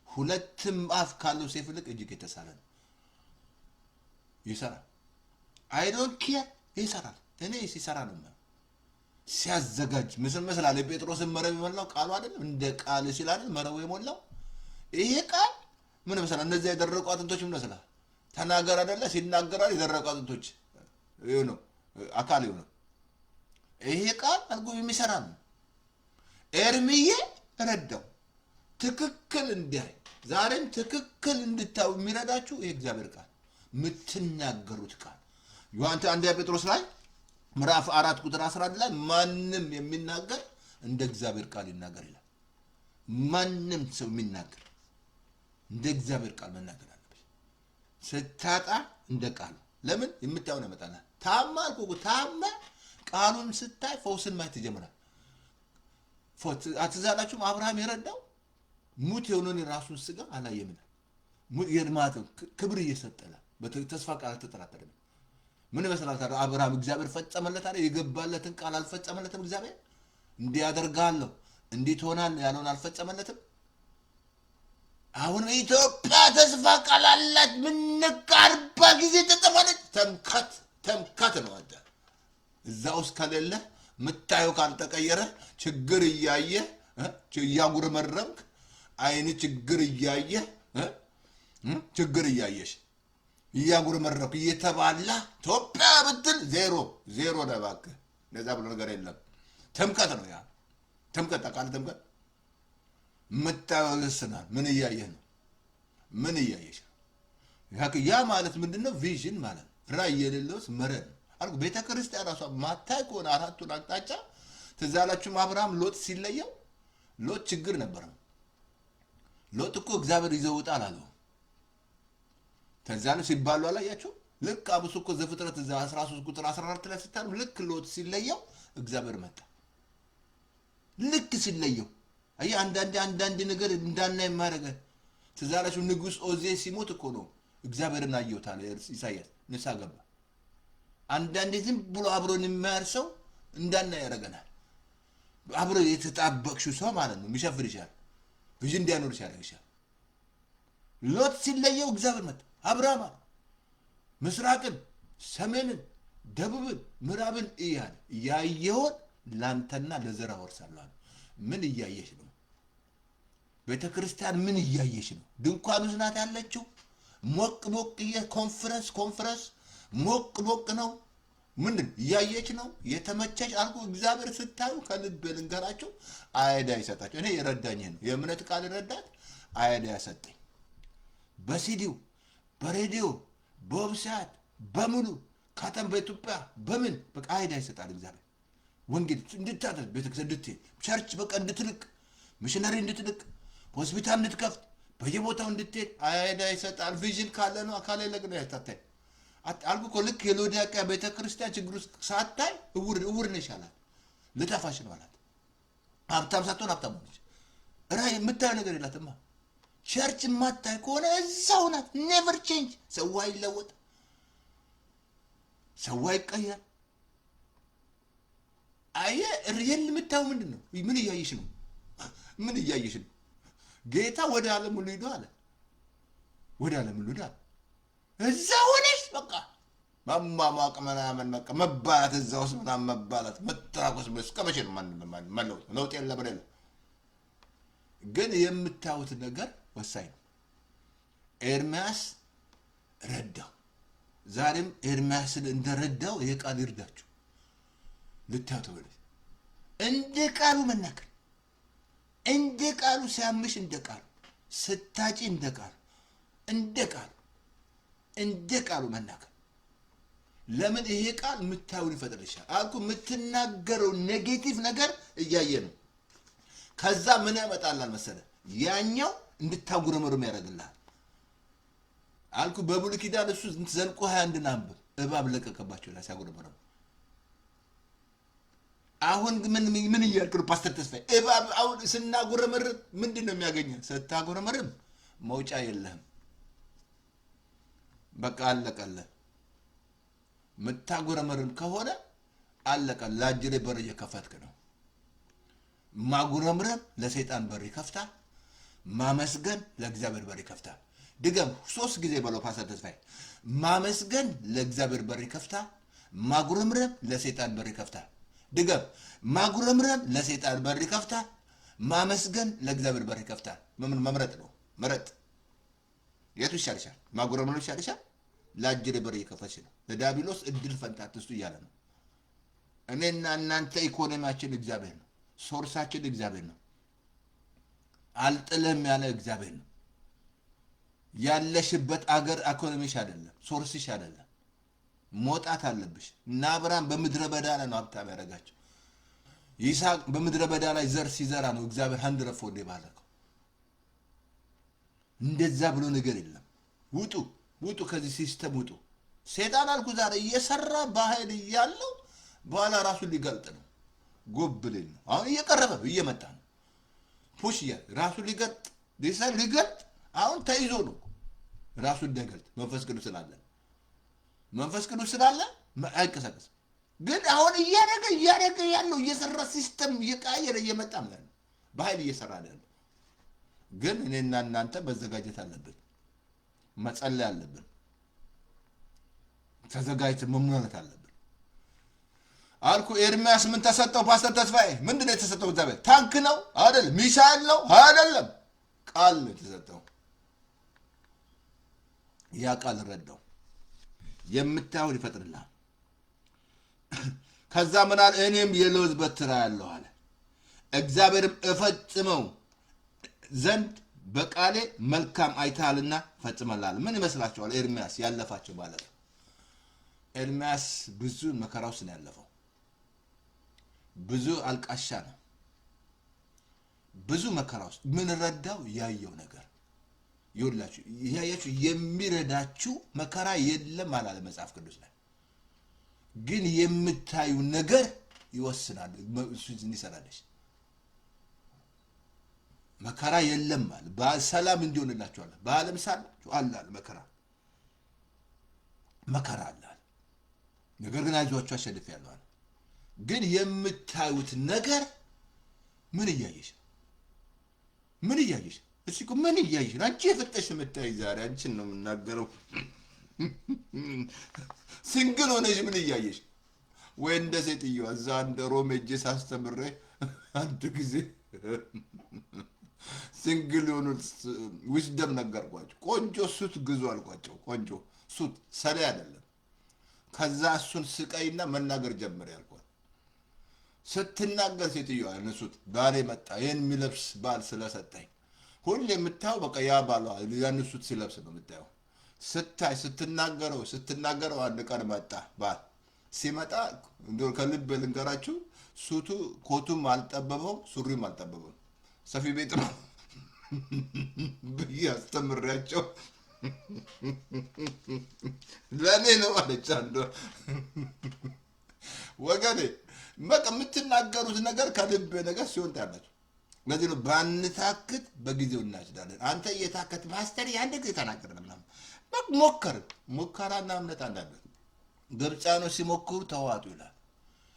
ሁለትም አፍ ካለው ሰይፍ ይልቅ እጅግ የተሳለ ነው። ይሰራል። አይ ዶንት ኬር ይሰራል። እኔ ሲሰራ ነው ሲያዘጋጅ መስላል። ጴጥሮስን መረብ የሞላው ቃሉ አይደለም? እንደ ቃል ሲላል መረቡ የሞላው ይሄ ቃል ምን መሰላል? እነዚህ የደረቁ አጥንቶች ምን መሰላል? ተናገር አይደለ? ሲናገራል የደረቁ አጥንቶች ነው አካል ነው። ይሄ ቃል አልጎ የሚሰራ ነው። ኤርሚዬ ረዳው ትክክል እንዲያይ ዛሬም ትክክል እንድታው የሚረዳችሁ ይሄ እግዚአብሔር ቃል የምትናገሩት ቃል። ዮሐንስ አንደኛ ጴጥሮስ ላይ ምዕራፍ 4 ቁጥር 11 ላይ ማንም የሚናገር እንደ እግዚአብሔር ቃል ይናገር ይላል። ማንም ሰው የሚናገር እንደ እግዚአብሔር ቃል መናገር አለበት። ስታጣ እንደ ቃሉ ለምን የምታየው ነው መጣና ታማልኩ ታማ ቃሉን ስታይ ፈውስን ማየት ይጀምራል። አትዛላችሁም? አብርሃም የረዳው ሙት የሆነውን የራሱን ስጋ አላየም። ሙት የድማት ክብር እየሰጠለ በተስፋ ቃል አልተጠራጠረም። ምን ይመስላል ታዲያ? አብርሃም እግዚአብሔር ፈጸመለት አይደል? የገባለትን ቃል አልፈጸመለትም? እግዚአብሔር እንዲህ ያደርጋለሁ እንዲህ ትሆናለህ ያለውን አልፈጸመለትም? አሁን ኢትዮጵያ ተስፋ ቃል አላት። ምን 40 ጊዜ ተጠፋለች። ተምከት ነው አዳ እዛ ውስጥ ከሌለ ምታየው ካልተቀየረ ችግር እያየ እያጉረመረምክ አይን ችግር እያየ ችግር እያየሽ እያጉረመረምክ እየተባላ ኢትዮጵያ ብትል ዜሮ ነው። እባክህ ለዛ ብሎ ነገር የለም። ተምከት ነው ያ ተምከት ቃል ተምከት ምታወስናል። ምን እያየህ ነው? ምን እያየሽ ነው? ያ ማለት ምንድነው? ቪዥን ማለት ራዕይ የሌለውስ መረን አልኩ። ቤተክርስቲያን ራሷ ማታይ ከሆነ አራቱን አቅጣጫ ትዛላችሁም። አብርሃም ሎጥ ሲለየው ሎጥ ችግር ነበር። ሎጥ እኮ እግዚአብሔር ይዘውጣል አለው። ተዛለ ሲባሉ አላያችሁ? ልክ አብሱ እኮ ዘፍጥረት 13 ቁጥር 14 ላይ ስታሉ ልክ ሎጥ ሲለየው እግዚአብሔር መጣ። ልክ ሲለየው አይ አንዳንድ ነገር እንዳናይ ማረገ። ትዛላችሁ ንጉስ ኦዜ ሲሞት እኮ ነው እግዚአብሔርን አየውታ ኢሳይያስ ንሳ ገባ። አንዳንዴ ዝም ብሎ አብሮን የሚያርሰው እንዳናይ ያረጋናል። አብሮ የተጣበቅሽው ሰው ማለት ነው የሚሸፍር ይችላል። ቪዥን እንዲያኖር ይችላል። ሎጥ ሲለየው እግዚአብሔር መጣ። አብርሃም ምስራቅን፣ ሰሜንን፣ ደቡብን፣ ምዕራብን እያለ ያየውን ላንተና ለዘራ ወርሳለሁ። ምን እያየሽ ነው? ቤተ ክርስቲያን ምን እያየሽ ነው? ድንኳን ውስጥ ናት ያለችው። ሞቅ ሞቅ ኮንፈረንስ ሞቅ ሞቅ ነው። ምንድን እያየች ነው? የተመቸሽ አልኩ። እግዚአብሔር ስታዩ ከልብ ልንገራቸው አይዳ ይሰጣቸው። እኔ የረዳኝ ነው የእምነት ቃል ረዳት አይዳ ያሰጠኝ። በሲዲው በሬዲዮ በዌብሳይት በሙሉ ካተም በኢትዮጵያ በምን በቃ አይዳ ይሰጣል እግዚአብሔር። ወንጌል እንድታደርግ ቤተክርስቲያን እንድትሄድ ቸርች በቃ እንድትልቅ ሚሽነሪ እንድትልቅ ሆስፒታል እንድትከፍት በየቦታው እንድትሄድ አይዳ ይሰጣል። ቪዥን ካለ ነው አካል ለግነ ያታታይ አልኩ እኮ ልክ የሎዲያቃ ቤተክርስቲያን ችግር ውስጥ ሳታይ እውር ነሽ አላት። ልጠፋሽ ነው አላት። ሀብታም ሳትሆን ሀብታም ሆነች። ራእይ የምታየው ነገር የላትማ። ቸርች የማታይ ከሆነ እዛው ናት። ኔቨር ቼንጅ። ሰው አይለወጥ፣ ሰው አይቀየር። አየህ ሪል የምታየው ምንድን ነው? ምን እያየሽ ነው? ምን እያየሽ ነው? ጌታ ወደ ዓለም ሁሉ ሂዱ አለ። ወደ ዓለም ሁሉ ሂዱ አለ። እዛ ሆነሽ በቃ ማማማቅ ምናምን በቃ መባላት እዛ ውስጥ ምናምን መባላት መተራኮስ እስከ መቼ ነው መለወጥ? ለውጥ የለ ብለህ ግን የምታዩት ነገር ወሳኝ ነው። ኤርምያስ ረዳው። ዛሬም ኤርምያስን እንደረዳው ይሄ ቃል ይርዳችሁ። ልታዩት ወደ እንደ ቃሉ መናገር፣ እንደ ቃሉ ሲያምሽ እንደ ቃሉ ስታጪ እንደ ቃሉ እንደ ቃሉ መናገር። ለምን ይሄ ቃል የምታዩን ይፈጥርልሻል አልኩ። የምትናገረው ኔጌቲቭ ነገር እያየ ነው። ከዛ ምን ያመጣላል መሰለ? ያኛው እንድታጉረመርም ያደርግልሃል አልኩ። በብሉይ ኪዳን እሱ ዘልቆ 21 አንብብ። እባብ ለቀቀባቸው ላይ ሲያጉረመርም። አሁን ምን እያልክ ነው ፓስተር ተስፋዬ? እባብ አሁን ስናጉረመርም ምንድን ነው የሚያገኘው? ስታጉረመርም መውጫ የለህም። በቃ አለቀልህ። ምታጉረመርም ከሆነ አለቀልህ። ለአጅሬ በር እየከፈትክ ነው። ማጉረምረም ለሰይጣን በር ይከፍታል። ማመስገን ለእግዚአብሔር በር ይከፍታል። ድገም 3 ጊዜ በለው ፓስተር ተስፋዬ። ማመስገን ለእግዚአብሔር በር ይከፍታል። ማጉረምረም ለሰይጣን በር ይከፍታል። ድገም። ማጉረምረም ለሰይጣን በር ይከፍታል። ማመስገን ለእግዚአብሔር በር ይከፍታል። ምን መምረጥ ነው? ምረጥ። የቱ ይሻልሻል? ማጉረምረም ይሻልሻል? ለአጅሬ በር እየከፈትሽ ነው። ለዲያብሎስ እድል ፈንታ አትስጡ እያለ ነው። እኔና እናንተ ኢኮኖሚያችን እግዚአብሔር ነው። ሶርሳችን እግዚአብሔር ነው። አልጥልም ያለ እግዚአብሔር ነው። ያለሽበት አገር ኢኮኖሚሽ አይደለም፣ ሶርስሽ አይደለም። መውጣት አለብሽ። እና አብርሃም በምድረ በዳ ላይ ነው ሀብታም ያደረጋቸው። ይስሐቅ በምድረ በዳ ላይ ዘር ሲዘራ ነው እግዚአብሔር 100 ፎልድ የባረከው። እንደዛ ብሎ ነገር የለም። ውጡ ከዚህ ሲስተም ውጡ። ሰይጣን አልኩ ዛሬ እየሰራ በኃይል እያለው በኋላ ራሱን ሊገልጥ ነው። ጎብልኝ ነው አሁን እየቀረበ ነው፣ እየመጣ ነው። ፑሽ ራሱን ሊገልጥ አሁን ተይዞ ነው ራሱን እንዳይገልጥ። መንፈስ ቅዱስ ስላለ አይንቀሳቀስም። ግን አሁን እያደረገ ያለው እየሰራ ሲስተም እየቀያየረ እየመጣ ነው። በኃይል እየሰራ ነው። ግን እኔና እናንተ መዘጋጀት አለብን፣ መጸለይ አለብን፣ ተዘጋጅተን መሙላት አለብን አልኩ። ኤርምያስ ምን ተሰጠው ፓስተር ተስፋዬ? ምንድን ነው የተሰጠው? እግዚአብሔር ታንክ ነው አይደል? ሚሳኤል ነው አይደለም? ቃል ነው የተሰጠው። ያ ቃል ረዳው። የምታየውን ይፈጥርልሃል። ከዛ ምን አለ? እኔም የለውዝ በትር አያለሁ አለ። እግዚአብሔርም እፈጽመው ዘንድ በቃሌ መልካም አይተሃልና ፈጽመልሃል። ምን ይመስላችኋል? ኤርምያስ ያለፋቸው ማለት ነው። ኤርምያስ ብዙ መከራ ውስጥ ነው ያለፈው። ብዙ አልቃሻ ነው። ብዙ መከራ ውስጥ ምን ረዳው? ያየው ነገር ይኸውላችሁ፣ ያያችሁ የሚረዳችሁ መከራ የለም አላለ መጽሐፍ ቅዱስ ላይ። ግን የምታዩ ነገር ይወስናል እሱ እንዲሰራልሽ። መከራ የለም ማለት በሰላም እንዲሆንላችሁ አለ። በዓለም ሳላችሁ አለ መከራ አለ። ነገር ግን አይዟችሁ አሸንፌያለሁ አለ። ግን የምታዩት ነገር ምን እያየሽ? እሺ እኮ ምን እያየሽ ነው አንቺ? የፈጠሽ የምታይ ዛሬ አንቺን ነው የምናገረው። ሲንግል ሆነሽ ምን እያየሽ ወይ? እንደ ሴትዮዋ እዛ እንደ ሮም ሄጄ ሳስተምሬ አንድ ጊዜ ሲንግል የሆኑት ዊዝደም ነገርኳቸው። ቆንጆ ሱት ግዙ አልኳቸው። ቆንጆ ሱት ሰሌ አይደለም። ከዛ እሱን ስቀይና መናገር ጀመር ያልኳት። ስትናገር ሴትዮዋ ንሱት ባሌ መጣ ይህን የሚለብስ ባል ስለሰጠኝ። ሁሌ የምታየው በቃ ያ ባሏ ያን ሱት ሲለብስ ነው የምታየው። ስታይ ስትናገረው አንድ ቀን መጣ ባል። ሲመጣ እንደው ከልብ ልንገራችሁ ሱቱ ኮቱም አልጠበበው ሱሪም አልጠበበው። ሰፊ ቤት ነው ብዬ አስተምሬያቸው ለእኔ ነው አለች አንዷ። ወገኔ በቃ የምትናገሩት ነገር ከልብ ነገር ሲሆን ታያላችሁ። ለዚህ ነው ባንታክት በጊዜው እናጭዳለን። አንተ እየታከት ፓስተር አንድ ጊዜ ተናገረ ምናምን በቃ ሙከራና እምነት አንዳንድ ግብፃኖች ሲሞክሩ ተዋጡ ይላል።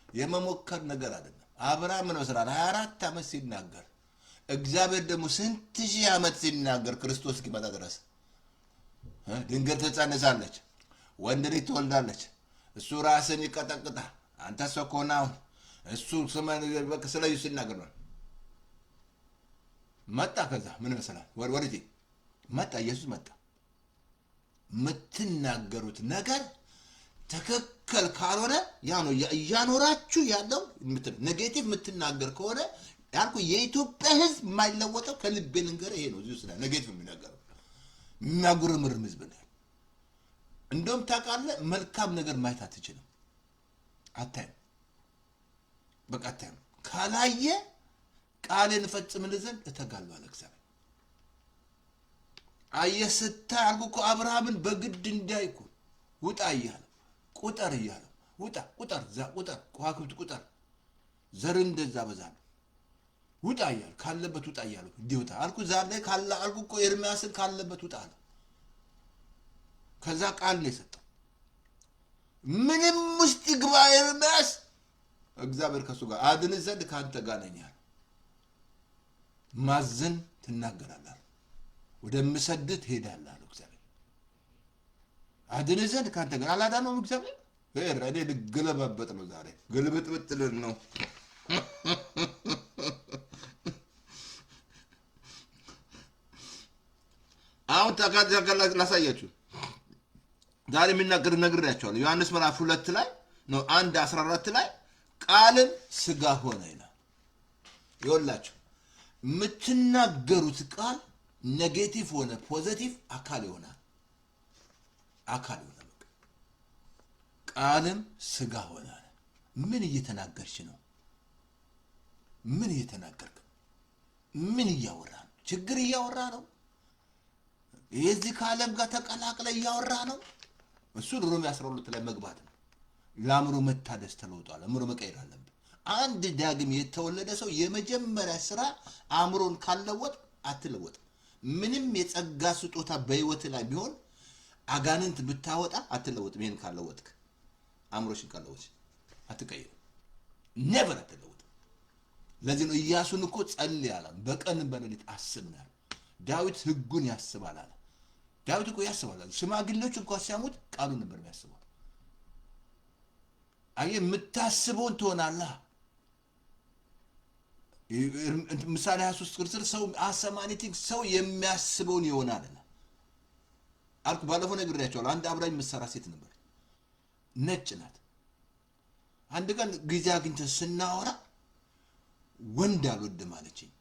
የመሞከር ነገር አይደለም። አብርሃም ምን መስራት 24 ዓመት ሲናገር እግዚአብሔር ደግሞ ስንት ሺህ ዓመት ሲናገር ክርስቶስ እስኪመጣ ድረስ ድንገት ትጸንሳለች፣ ወንድ ልጅ ትወልዳለች፣ እሱ ራስን ይቀጠቅጣል፣ አንተ ሰኮናውን እሱ ስለዚህ ሲናገር ነው መጣ። ከዛ ምን መስራት ወደዚህ መጣ፣ ኢየሱስ መጣ። የምትናገሩት ነገር ትክክል ካልሆነ ያ ነው እያኖራችሁ ያለው። ኔጌቲቭ የምትናገር ከሆነ ያልኩ የኢትዮጵያ ሕዝብ የማይለወጠው ከልቤ ልንገር ይሄ ነው። እዚሁ ስለ ኔጌቲቭ የሚናገረው የሚያጉረመርም ሕዝብ ነው። እንደውም ታውቃለህ መልካም ነገር ማየት አትችልም፣ አታይም፣ በቃ አታይም። ካላየ ቃሌን እፈጽምልህ ዘንድ እተጋለሁ አለ እግዚአብሔር። አየህ ስታይ አልኩ እኮ አብርሃምን በግድ እንዳይኩ ውጣ እያለው ቁጠር እያለው ቁጠር ከዋክብት ቁጠር ዘር እንደዛ በዛል ውጣ እያሉ ካለበት ውጣ እያሉ እንዲወጣ አልኩ። ዛሬ ላይ ካለ አልኩ እኮ ኤርምያስን ካለበት ውጣ አለ። ከዛ ቃል ነው የሰጠው። ምንም ውስጥ ይግባ ኤርምያስ እግዚአብሔር ከሱ ጋር አድን ዘንድ ካንተ ጋር ነኝ አለ። ማዘን ትናገራለህ፣ ወደምሰድድ ትሄዳለህ አለ እግዚአብሔር። አድን ዘንድ ካንተ ጋር አላዳነውም እግዚአብሔር። እኔ ልገለባበጥ ነው ዛሬ፣ ግልብጥብጥ ልል ነው። አሁን ታካላ ላሳያችሁ። ዛሬ የሚናገር ነግሬያቸዋለሁ። ዮሐንስ ምዕራፍ 2 ላይ ነው 1:14 ላይ ቃልም ስጋ ሆነ ይላል። ይኸውላችሁ የምትናገሩት ቃል ኔጌቲቭ ሆነ ፖዚቲቭ አካል ይሆናል። ቃልም ስጋ ሆነ። ምን እየተናገርሽ ነው? ምን እየተናገርክ? ምን እያወራ ነው? ችግር እያወራ ነው? የዚህ ከዓለም ጋር ተቀላቅለ እያወራ ነው? እሱ ሮሜ 12 ላይ መግባት ነው። ለአእምሮ መታደስ ተለውጧል። አእምሮ መቀየር አለብን። አንድ ዳግም የተወለደ ሰው የመጀመሪያ ስራ አእምሮን ካለወጥ አትለወጥ። ምንም የጸጋ ስጦታ በህይወት ላይ ቢሆን አጋንንት ብታወጣ አትለወጥም። ይሄን ካለወጥክ አእምሮሽን ካለወጥሽ አትቀይር። ኔቨር አትለወጥ። ለዚህ ነው ኢያሱን እኮ ጸልይ አለ። በቀን በሌሊት አስብ ነው። ዳዊት ህጉን ያስባል አለ። ዳዊት እኮ ያስባል። ሽማግሌዎች እንኳን ሲያሙት ቃሉን ነበር የሚያስበው። አየህ የምታስበውን ትሆናለህ። ምሳሌ 23 ክርስቶስ ሰው አሰማኒቲክ ሰው የሚያስበውን ይሆናል አልኩ። ባለፈው ነግሬያቸዋለሁ። አንድ አብራኝ የምትሰራ ሴት ነበር፣ ነጭ ናት። አንድ ቀን ጊዜ አግኝተን ስናወራ ወንድ አልወድም አለችኝ።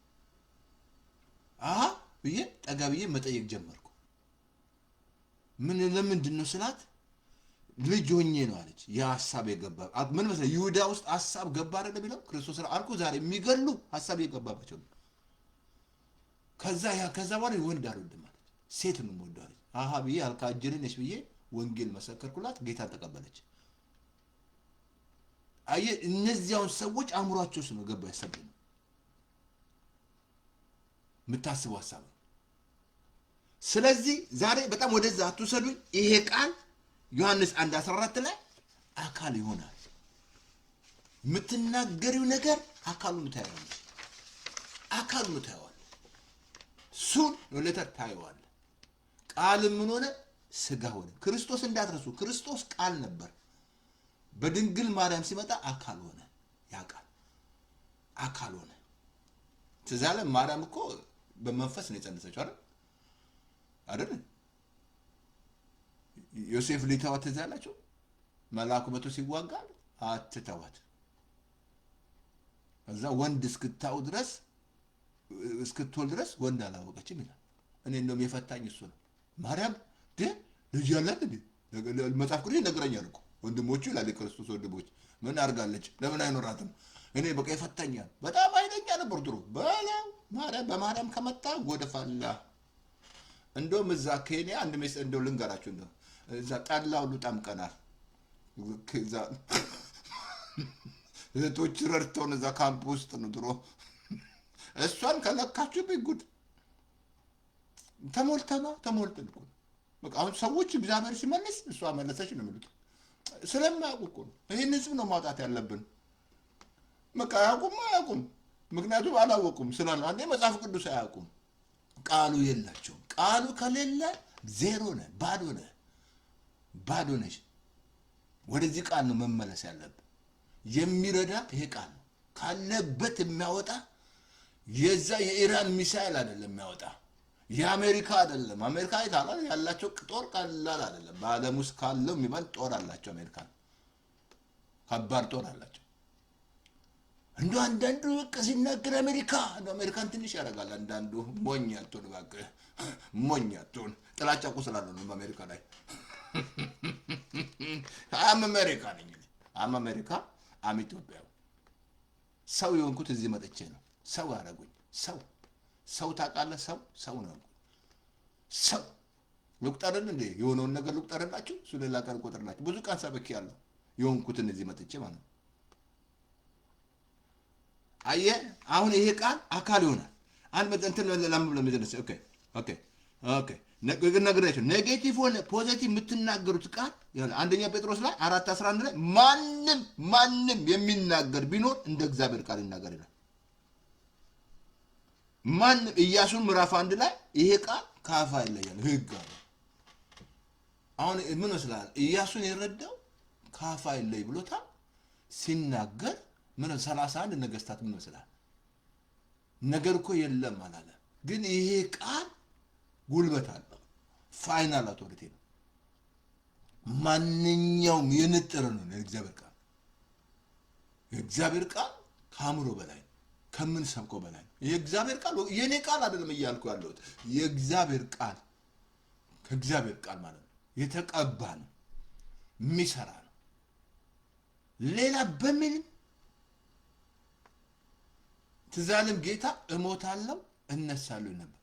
ብዬ ጠጋ ብዬ መጠየቅ ጀመርኩ። ምን ለምንድን ነው ስላት ልጅ ሆኜ ነው አለች። ያ ሐሳብ የገባ ምን መሰለህ ይሁዳ ውስጥ ሐሳብ ገባ አይደል ቢለው ክርስቶስ አልኩ። ዛሬ የሚገሉ ሐሳብ የገባባቸው ከዛ በኋላ ወንድ አልወድም አለች። ሴት ነው የምወደው አለች። ብዬ አልካጅርን ነሽ ብዬ ወንጌል መሰከርኩላት። ጌታን ተቀበለች። አየህ እነዚያውን ሰዎች አእምሯቸው ነው ገባ ያሰብ ነው የምታስበው ሐሳብ ነው። ስለዚህ ዛሬ በጣም ወደዛ አትውሰዱኝ። ይሄ ቃል ዮሐንስ 1:14 ላይ አካል ይሆናል። የምትናገሪው ነገር አካሉን ታያለሽ፣ አካሉን ታያዋል። እሱን ሌተር ታየዋለህ። ቃል ምን ሆነ? ስጋ ሆነ። ክርስቶስ እንዳትረሱ፣ ክርስቶስ ቃል ነበር። በድንግል ማርያም ሲመጣ አካል ሆነ። ያ ቃል አካል ሆነ። ትዝ አለ ማርያም እኮ በመንፈስ ነው የጸነሰችው አይደል? ዮሴፍ ሊተዋት ትዝ አላችሁ? መልአኩ መቶ ሲዋጋ አትተዋት፣ እዛ ወንድ እስክታው ድረስ እስክትወልድ ድረስ ወንድ አላወቀችም ይላል። እኔ እንደውም የፈታኝ እሱ ነው። ማርያም ልጅ ያላት መጽሐፍ ቅዱስ ይነግረኛል እኮ ወንድሞቹ ይላል የክርስቶስ ወንድሞች ምን አድርጋለች? ለምን አይኖራትም? እኔ በቃ ይፈታኛል። በጣም ኃይለኛ ነበር ድሮ። በማርያም ከመጣ ጎደፋላ። እንደውም እዛ ኬንያ አንድ ሜስ እንደው ልንገራችሁ፣ እንደው እዛ ጠላ ሁሉ ጠምቀናል። እዛ እህቶች ረድተውን እዛ ካምፕ ውስጥ ነው ድሮ። እሷን ከለካችሁብኝ ጉድ ተሞልተን እኮ በቃ አሁን ሰዎች እግዚአብሔር ሲመልስ እሷ መለሰች ነው የሚሉት። ስለማያውቁ እኮ ነው። ይህን ህዝብ ነው ማውጣት ያለብን። በቃ አያውቁም። ምክንያቱም አላወቁም ስላለ አንዴ መጽሐፍ ቅዱስ አያውቁም። ቃሉ የላቸውም። ቃሉ ከሌለ ዜሮ ነህ፣ ባዶ ነሽ። ወደዚህ ቃል ነው መመለስ ያለብን። የሚረዳ ይሄ ቃል ነው። ካለበት የሚያወጣ የዛ የኢራን ሚሳኤል አይደለም የሚያወጣ፣ የአሜሪካ አይደለም። አሜሪካ ይታላል ያላቸው ጦር ቀላል አይደለም። በዓለም ውስጥ ካለው የሚበልጥ ጦር አላቸው። አሜሪካ ከባድ ጦር አላቸው። እንደው አንዳንዱ በቃ ሲናገር አሜሪካን ትንሽ ያደርጋል። አንዳንዱ ሞኝ አትሆን እባክህ፣ ሞኝ አትሆን። ጥላቻ እኮ ስላለ ነው በአሜሪካ ላይ። አሜሪካ ነኝ አሜሪካ ኢትዮጵያ። ሰው የሆንኩት እዚህ መጥቼ ነው። ሰው ያደረጉኝ ሰው ታውቃለህ? ሰው ነው። ሰው ልቁጠርን እንዴ? የሆነውን ነገር ልቁጠርላችሁ? እሱ ሌላ ቀን ቆጥርላችሁ። ብዙ ቀን ሰበክ ያለው የሆንኩትን እዚህ መጥቼ ማለት ነው። አየህ አሁን ይሄ ቃል አካል ይሆናል። አንድ እንትን ለምለም ኦኬ ነግሬያቸው ኔጌቲቭ ሆነ ፖዚቲቭ የምትናገሩት ቃል አንደኛ ጴጥሮስ ላይ 4:11 ላይ ማንም የሚናገር ቢኖር እንደ እግዚአብሔር ቃል ይናገር ይላል። ማንም ኢያሱን ምዕራፍ 1 ላይ ይሄ ቃል ከአፋ ይለያል ህግ አለ። አሁን ምን መስላል? ኢያሱን የረዳው ከአፋ ይለይ ብሎታል ሲናገር። ምን 31 ነገስታት ምን መስላል? ነገር እኮ የለም አላለ። ግን ይሄ ቃል ጉልበት አለው። ፋይናል አውቶሪቲ ነው። ማንኛውም የንጥር ነው የእግዚአብሔር ቃል ከአእምሮ በላይ ከምን ሰብከው በላይ የእግዚአብሔር ቃል የኔ ቃል አይደለም እያልኩ ያለሁት የእግዚአብሔር ቃል ከእግዚአብሔር ቃል ማለት ነው። የተቀባ ነው፣ የሚሰራ ነው። ሌላ በምንም ትዝ አለም ጌታ እሞታለሁ እነሳለሁ ነበር።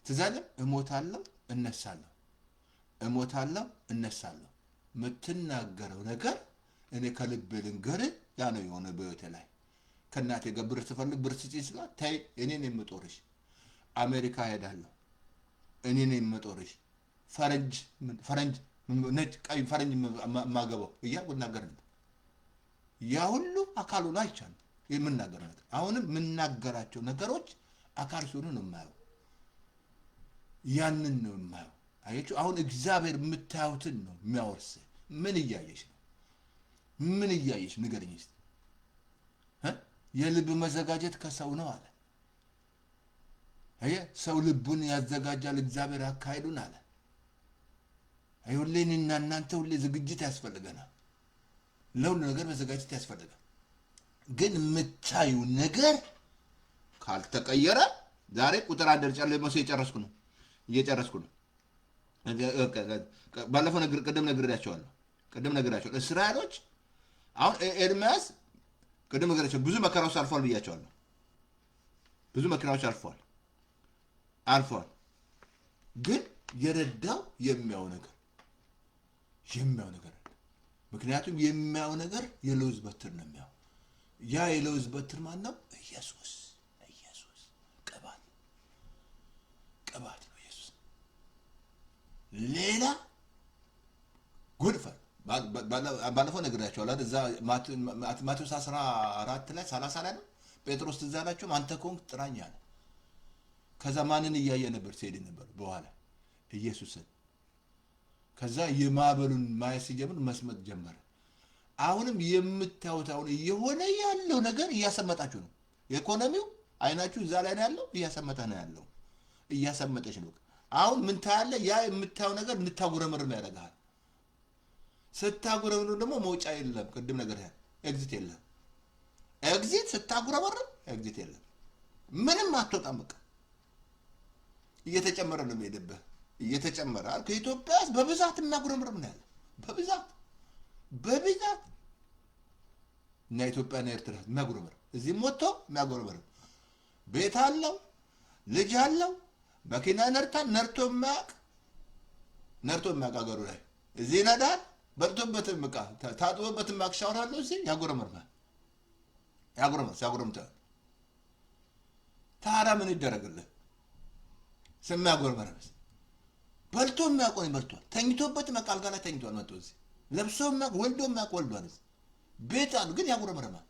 ትዝ አለም እሞታለሁ እነሳለሁ የምትናገረው ነገር እኔ ከልብ ልንገርህ ያ ነው የሆነ በህይወቴ ላይ ከእናቴ ጋር ብር ትፈልግ ብር ስጪኝ ስላት ተይ እኔ ነኝ የምጦርሽ፣ አሜሪካ ሄዳለሁ እኔ ነኝ የምጦርሽ፣ ፈረንጅ ነጭ ቀይ ፈረንጅ ማገባው እያልኩ እናገር ነበር። ያ ሁሉ አካሉ ላይ አይቻልም የምናገረው ነገር። አሁንም የምናገራቸው ነገሮች አካል ሲሆኑ ነው የማየው። ያንን ነው የማየው። አያችሁ አሁን እግዚአብሔር የምታዩትን ነው የሚያወርስ። ምን እያየሽ ነው? ምን እያየሽ ንገረኝ እስቲ። የልብ መዘጋጀት ከሰው ነው አለ። ሰው ልቡን ያዘጋጃል፣ እግዚአብሔር አካሄዱን አለ። ሁሌ እኔና እናንተ ሁሌ ዝግጅት ያስፈልገናል። ለሁሉ ነገር መዘጋጀት ያስፈልጋል። ግን የምታዩ ነገር ካልተቀየረ ዛሬ ቁጥር 1 እየጨረስኩ ነው። ባለፈው ቅድም ነግሬያቸዋለሁ። እስራኤሎች አሁን ኤርምያስ ቅድም ነግሬያቸው ብዙ መከራዎች አልፏል ብያቸዋለሁ። ብዙ መከራዎች አልፏል። ግን የረዳው የሚያው ነገር ምክንያቱም የሚያው ነገር የለውዝ በትር ነው የሚያው። ያ የለውዝ በትር ማን ነው? ኢየሱስ ቅባት ነው ኢየሱስ። ሌላ ጉድፈር ባለፈው ነግሬያቸዋለሁ። እዛ ማቴዎስ 14 ላይ 30 ላይ ነው ጴጥሮስ ትዝ አላችሁም? አንተ ከሆንክ ጥራኝ አለ። ከዛ ማንን እያየ ነበር ሲሄድ ነበር? በኋላ ኢየሱስን። ከዛ የማዕበሉን ማየት ሲጀምር መስመጥ ጀመረ። አሁንም የምታዩት አሁን እየሆነ ያለው ነገር እያሰመጣችሁ ነው። ኢኮኖሚው አይናችሁ እዛ ላይ ነው ያለው፣ እያሰመጠ ነው ያለው፣ እያሰመጠች ነው። አሁን ምን ታያለ? ያ የምታየው ነገር እንድታጉረመርም ያደርጋል። ስታጉረመርም ደግሞ መውጫ የለም። ቅድም ነገር ያለ ኤግዚት የለም። ኤግዚት ስታጉረመርም ኤግዚት የለም። ምንም አትወጣም። በቃ እየተጨመረ ነው የሚሄድብህ፣ እየተጨመረ አልኩ። ከኢትዮጵያ ውስጥ በብዛት የሚያጉረመርም ነው ያለው፣ በብዛት እና ኢትዮጵያና ኤርትራ የሚያጉረመርም፣ እዚህም ወጥቶ የሚያጉረመርም፣ ቤት አለው፣ ልጅ አለው፣ መኪና ነርቶ የማያውቅ አገሩ ላይ እዚህ ይነዳል። በልቶበትም ዕቃ ታጥቦበትም ሻወር አለው፣ እዚህ ያጉረመርማል። ሲያጉረምታል። ታዲያ ምን ይደረግልህ? ስሚያጉረመርምስ በልቶ የሚያውቀው ይበልቷል። ተኝቶበት አልጋ ላይ ተኝቷል። መጥቶ እዚህ ለብሶ ወልዶ የሚያውቅ ወልዷል። እዚህ ቤት አሉ፣ ግን ያጉረመርማል።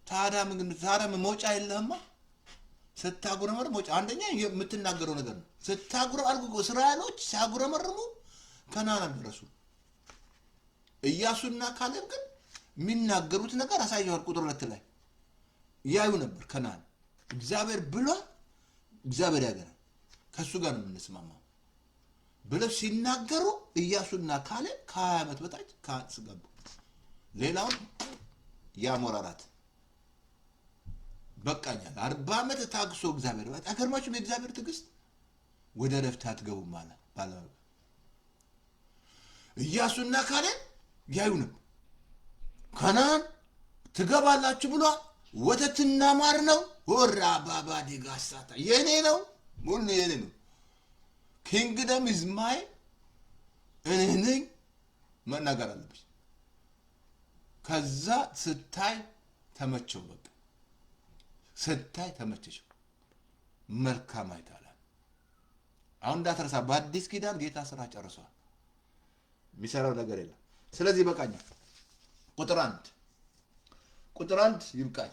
ታዲያ መውጫ የለህማ። ስታጉረመርም መውጫ አንደኛ የምትናገረው ነገር ነው። እስራኤሎች ሲያጉረመርሙ ከነዓን አልደረሱም። ኢያሱና ካሌብ ግን የሚናገሩት ነገር አሳየዋል። ቁጥር 2 ላይ ያዩ ነበር። ከነዓን እግዚአብሔር ብሏል፣ እግዚአብሔር ያገናል፣ ከሱ ጋር ነው የምንስማማው ብለው ሲናገሩ ኢያሱና ካሌብ ከ20 ዓመት በታች ከአንስ ገቡ። ሌላውን ያሞራራት በቃኛል 40 ዓመት ታግሶ እግዚአብሔር አገርማችሁ የእግዚአብሔር ትዕግስት ወደ ረፍት አትገቡም ማለት ባለ ኢያሱና ካሌብ ያዩ ነበር። ከነዓን ትገባላችሁ ብሏል። ወተትና ማር ነው። ወራ ባባ ዲጋሳታ የኔ ነው፣ ሁሉ የኔ ነው። ኪንግደም ኢዝ ማይ እኔ ነኝ መናገር አለብሽ። ከዛ ስታይ ተመቸው። በቃ ስታይ ተመቸሽው። መልካም አይታለ። አሁን እንዳትረሳ፣ በአዲስ ኪዳን ጌታ ስራ ጨርሷል። የሚሰራው ነገር የለም። ስለዚህ በቃኛል። ቁጥር 1 ይብቃኝ።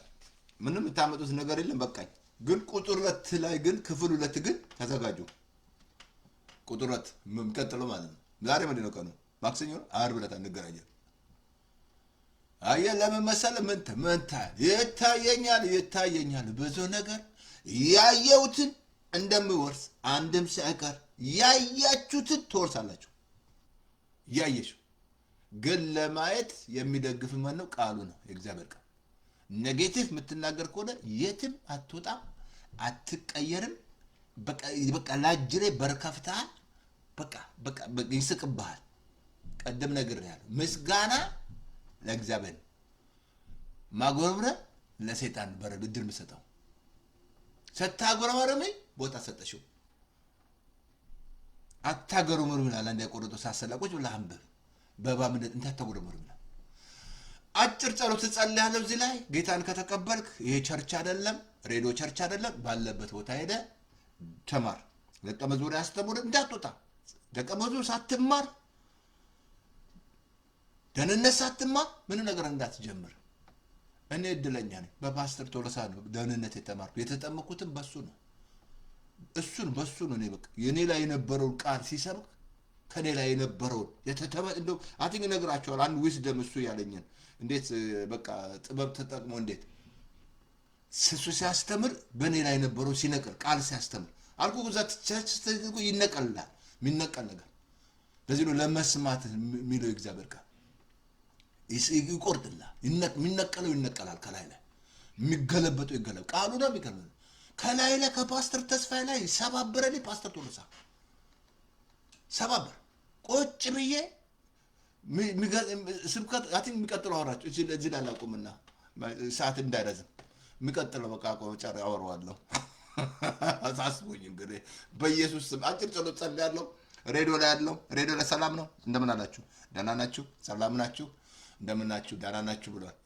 ምንም የምታመጡት ነገር የለም። በቃኝ። ግን ቁጥር 2 ላይ ግን ክፍል 2 ግን ተዘጋጁ። ቁጥር 2 የምንቀጥለው ማለት ነው። ዛሬ ምንድን ነው ቀኑ? ማክሰኞ ነው። ዓርብ ዕለት እንገናኛለን። አየህ ለምን መሰለህ? ይታየኛል ብዙ ነገር ያየሁትን እንደምወርስ አንድም ሳይቀር ያያችሁትን ትወርሳላችሁ። ያየሽው ግን ለማየት የሚደግፍ ማን ነው? ቃሉ ነው፣ የእግዚአብሔር ቃል። ኔጌቲቭ የምትናገር ከሆነ የትም አትወጣም፣ አትቀየርም። በቃ ላጅሬ በርከፍታል። በቃ ይስቅብሃል። ቀደም ነግሬሃለሁ። ምስጋና ለእግዚአብሔር፣ ማጉረምረም ለሰይጣን በረድር ምሰጠው። ስታጉረመርም ቦታ ሰጠሽው። አታጉረምርም ይላል አንድ የቆሮንቶስ ሳሰላቆች ብለህ አንብብ። በባምነት እንዳታጉረመርም ይላል። አጭር ጸሎት ትጸልያለህ። እዚህ ላይ ጌታን ከተቀበልክ ይሄ ቸርች አይደለም፣ ሬዲዮ ቸርች አይደለም። ባለበት ቦታ ሄደ ተማር። ደቀ መዝሙር ያስተምር እንዳትወጣ። ደቀ መዝሙር ሳትማር ደህንነት ሳትማር ምን ነገር እንዳትጀምር። እኔ እድለኛ ነኝ። በፓስተር ቶሎሳ ነው ደህንነት የተማርኩ። የተጠመኩትም በሱ ነው። በሱ ነው። እኔ በቃ የኔ ላይ የነበረውን ቃል ሲሰብክ ከኔ ላይ የነበረውን እንደው አትኝ እነግራቸዋለሁ። አንድ ዊዝደም እሱ ያለኝን እንዴት በቃ ጥበብ ተጠቅሞ እንዴት እሱ ሲያስተምር በእኔ ላይ የነበረው ሲነቀል ቃል ሲያስተምር አልኩ። ዛት ቸርች ይነቀላል። የሚነቀል ነገር ለዚህ ነው ለመስማት የሚለው እግዚአብሔር ቃል ይቆርጥላል። የሚነቀለው ይነቀላል። ከላይ ላይ የሚገለበጠው ይገለበጥ። ቃሉ ነው የሚገለበጠው። ከላይ ላይ ከፓስተር ተስፋዬ ላይ ሰባበረልኝ። ፓስተር ቶሎሳ ሰባበር ቁጭ ብዬ ስብከት አቲን የሚቀጥለው አወራችሁ እዚህ ላይ ላቁምና ሰዓት እንዳይረዝም የሚቀጥለው በቃ ቆጨር አወራዋለሁ። አሳስቦኝ እንግዲህ በኢየሱስ ስም አጭር ጸሎት ጸልያለሁ። ሬዲዮ ላይ ያለው ሬዲዮ ላይ ሰላም ነው። እንደምን አላችሁ? ደህና ናችሁ? ሰላም ናችሁ? እንደምን ናችሁ? ደህና ናችሁ ብሏል።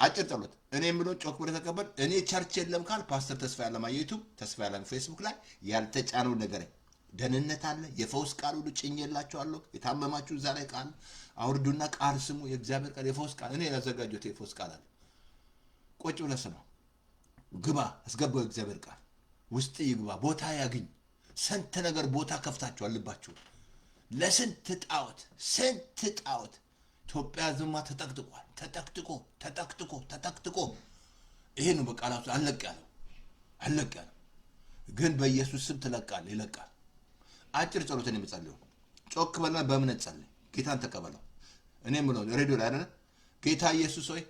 አጭር ጸሎት እኔ የምለው ጮክ ብለህ ተቀበል። እኔ ቸርች የለም ካል ፓስተር ተስፋ ያለማ ዩቲዩብ ተስፋ ያለማ ፌስቡክ ላይ ያልተጫነው ነገር ደህንነት አለ። የፈውስ ቃል ሁሉ ጭኜላችኋለሁ። የታመማችሁ እዛ ላይ ቃል አውርዱና ቃል ስሙ። የእግዚአብሔር ቃል የፈውስ ቃል እኔ ያዘጋጀሁት የፈውስ ቃል አለ። ቁጭ ብለህ ስማ፣ ግባ፣ አስገባው የእግዚአብሔር ቃል ውስጥ ይግባ፣ ቦታ ያግኝ። ስንት ነገር ቦታ ከፍታችኋል ልባችሁ ለስንት ጣዖት፣ ስንት ጣዖት። ኢትዮጵያ ዝማ ተጠቅጥቋል። ተጠቅጥቆ ይሄ ነው በቃላቱ አለቅ ያለው ግን በኢየሱስ ስም ትለቃለህ፣ ይለቃል። አጭር ጸሎትን የምጸልየው ጮክ በልና በእምነት ጸልይ። ጌታን ተቀበለው። እኔ ምለው ሬዲዮ ላይ አይደለ? ጌታ ኢየሱስ ሆይ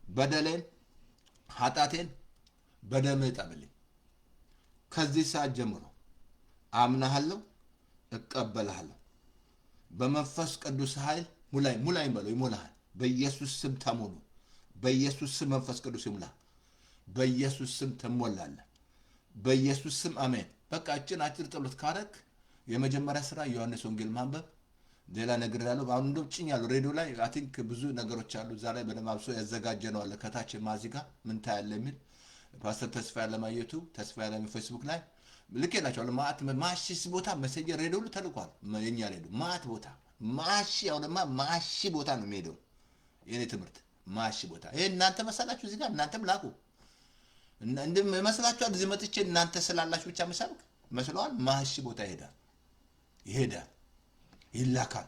በደሌን ኃጢአቴን በደምህ እጠብልኝ። ከዚህ ሰዓት ጀምሮ አምናሃለሁ፣ እቀበልሃለሁ። በመንፈስ ቅዱስ ኃይል ሙላኝ በለው። ይሞላሃል። በኢየሱስ ስም ተሞሉ። በኢየሱስ ስም መንፈስ ቅዱስ ይሙላ። በኢየሱስ ስም ትሞላለህ። በኢየሱስ ስም አሜን። በቃ እችን አጭር ጸሎት ካረክ የመጀመሪያ ስራ ዮሐንስ ወንጌል ማንበብ። ሌላ ነገር ያለው አሁን እንደው ጭኝ ያለው ሬዲዮ ላይ አይ ቲንክ ብዙ ነገሮች አሉ። እዛ ላይ በደንብ አብሶ ያዘጋጀነው አለ ከታች ማዚጋ ምን ታያለ የሚል ፓስተር ተስፋ ያለማየቱ ተስፋ ያለማ ፌስቡክ ላይ ልኬላችኋለሁ። ማሺስ ቦታ መሰጀ ሬዲዮ ሁሉ ተልኳል። የኛ ሬዲዮ ማት ቦታ ማሺ አሁንማ ማሺ ቦታ ነው የሚሄደው የኔ ትምህርት ማሺ ቦታ። ይሄ እናንተ መሰላችሁ እዚህ ጋር እናንተም ላኩ እንደም መስላችኋል። እዚህ መጥቼ እናንተ ስላላችሁ ብቻ መሰብክ መስሏል። ማሺ ቦታ ይሄዳል ይላካል።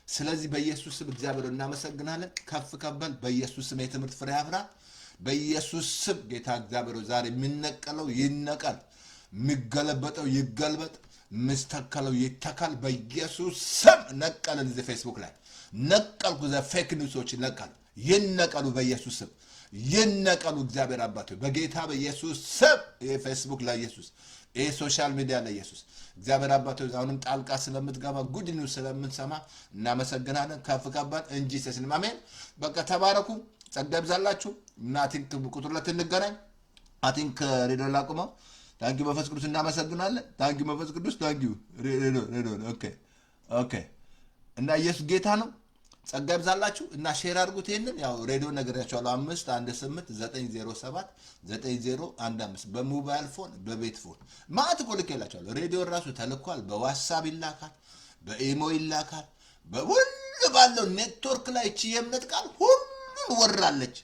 ስለዚህ በኢየሱስ ስም እግዚአብሔር እናመሰግናለን። ከፍ ከበል። በኢየሱስ ስም የትምህርት ፍሬ አፍራ። በኢየሱስ ስም ጌታ እግዚአብሔር ዛሬ የሚነቀለው ይነቀል፣ የሚገለበጠው ይገልበጥ፣ ምስተከለው ይተካል። በኢየሱስ ስም ነቀልን። እዚህ ፌስቡክ ላይ ነቀልኩ። ፌክ ኒውሶች ይነቀሉ በኢየሱስ ስም ይነቀሉ። እግዚአብሔር አባቶ በጌታ በኢየሱስ ስም የፌስቡክ ላይ ኢየሱስ ይሄ ሶሻል ሚዲያ ላይ ኢየሱስ እግዚአብሔር አባቶ አሁንም ጣልቃ ስለምትገባ ጉድ ኒውስ ስለምንሰማ እናመሰግናለን። ከፍ ከባድ እንጂ ተስልም አሜን። በቃ ተባረኩ። ጸጋ ይብዛላችሁ። እና ቲንክ ቁጥር 2 እንገናኝ። ቲንክ ሬዲዮ ላቁመው። ታንኪ መንፈስ ቅዱስ እናመሰግናለን። ታንኪ መንፈስ ቅዱስ ታንኪ ሬዲዮ ኦኬ። እና ኢየሱስ ጌታ ነው። ጸጋ ይብዛላችሁ እና ሼር አድርጉት። ይሄንን ያው ሬዲዮ ነገራችኋለሁ 5189015 በሞባይል ፎን በቤት ፎን ማለት እኮ ልኬላችኋለሁ። ሬዲዮ ራሱ ተልኳል። በዋትስአፕ ይላካል፣ በኢሞ ይላካል፣ በሁሉ ባለው ኔትወርክ ላይ እቺ የእምነት ቃል ሁሉን ወራለች።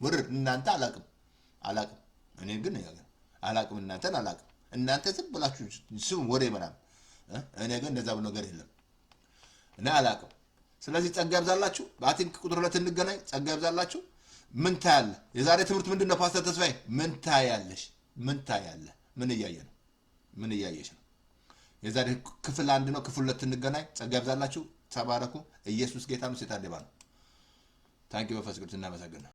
ውር እናንተ አላቅም እኔ ግን አላቅም እናንተን አላቅም። እናንተ ዝም ብላችሁ ስም ወሬ ምናምን እኔ ግን እንደዛ ብሎ ነገር የለም እና አላቅም። ስለዚህ ጸጋ ይብዛላችሁ። በአቲንክ ቁጥር 2 እንገናኝ። ጸጋ ይብዛላችሁ። ምን ታያለህ? የዛሬ ትምህርት ምንድነው? ፓስተር ተስፋዬ ምን ታያለሽ? ምን ታያለህ? ምን እያየ ነው? ምን እያየሽ ነው? የዛሬ ክፍል 1 ነው። ክፍል 2 እንገናኝ። ጸጋ ይብዛላችሁ። ተባረኩ። ኢየሱስ ጌታ ነው። ሴታ ደባ ነው። ታንኪ በፈስ ቅዱስ እናመሰግናለን።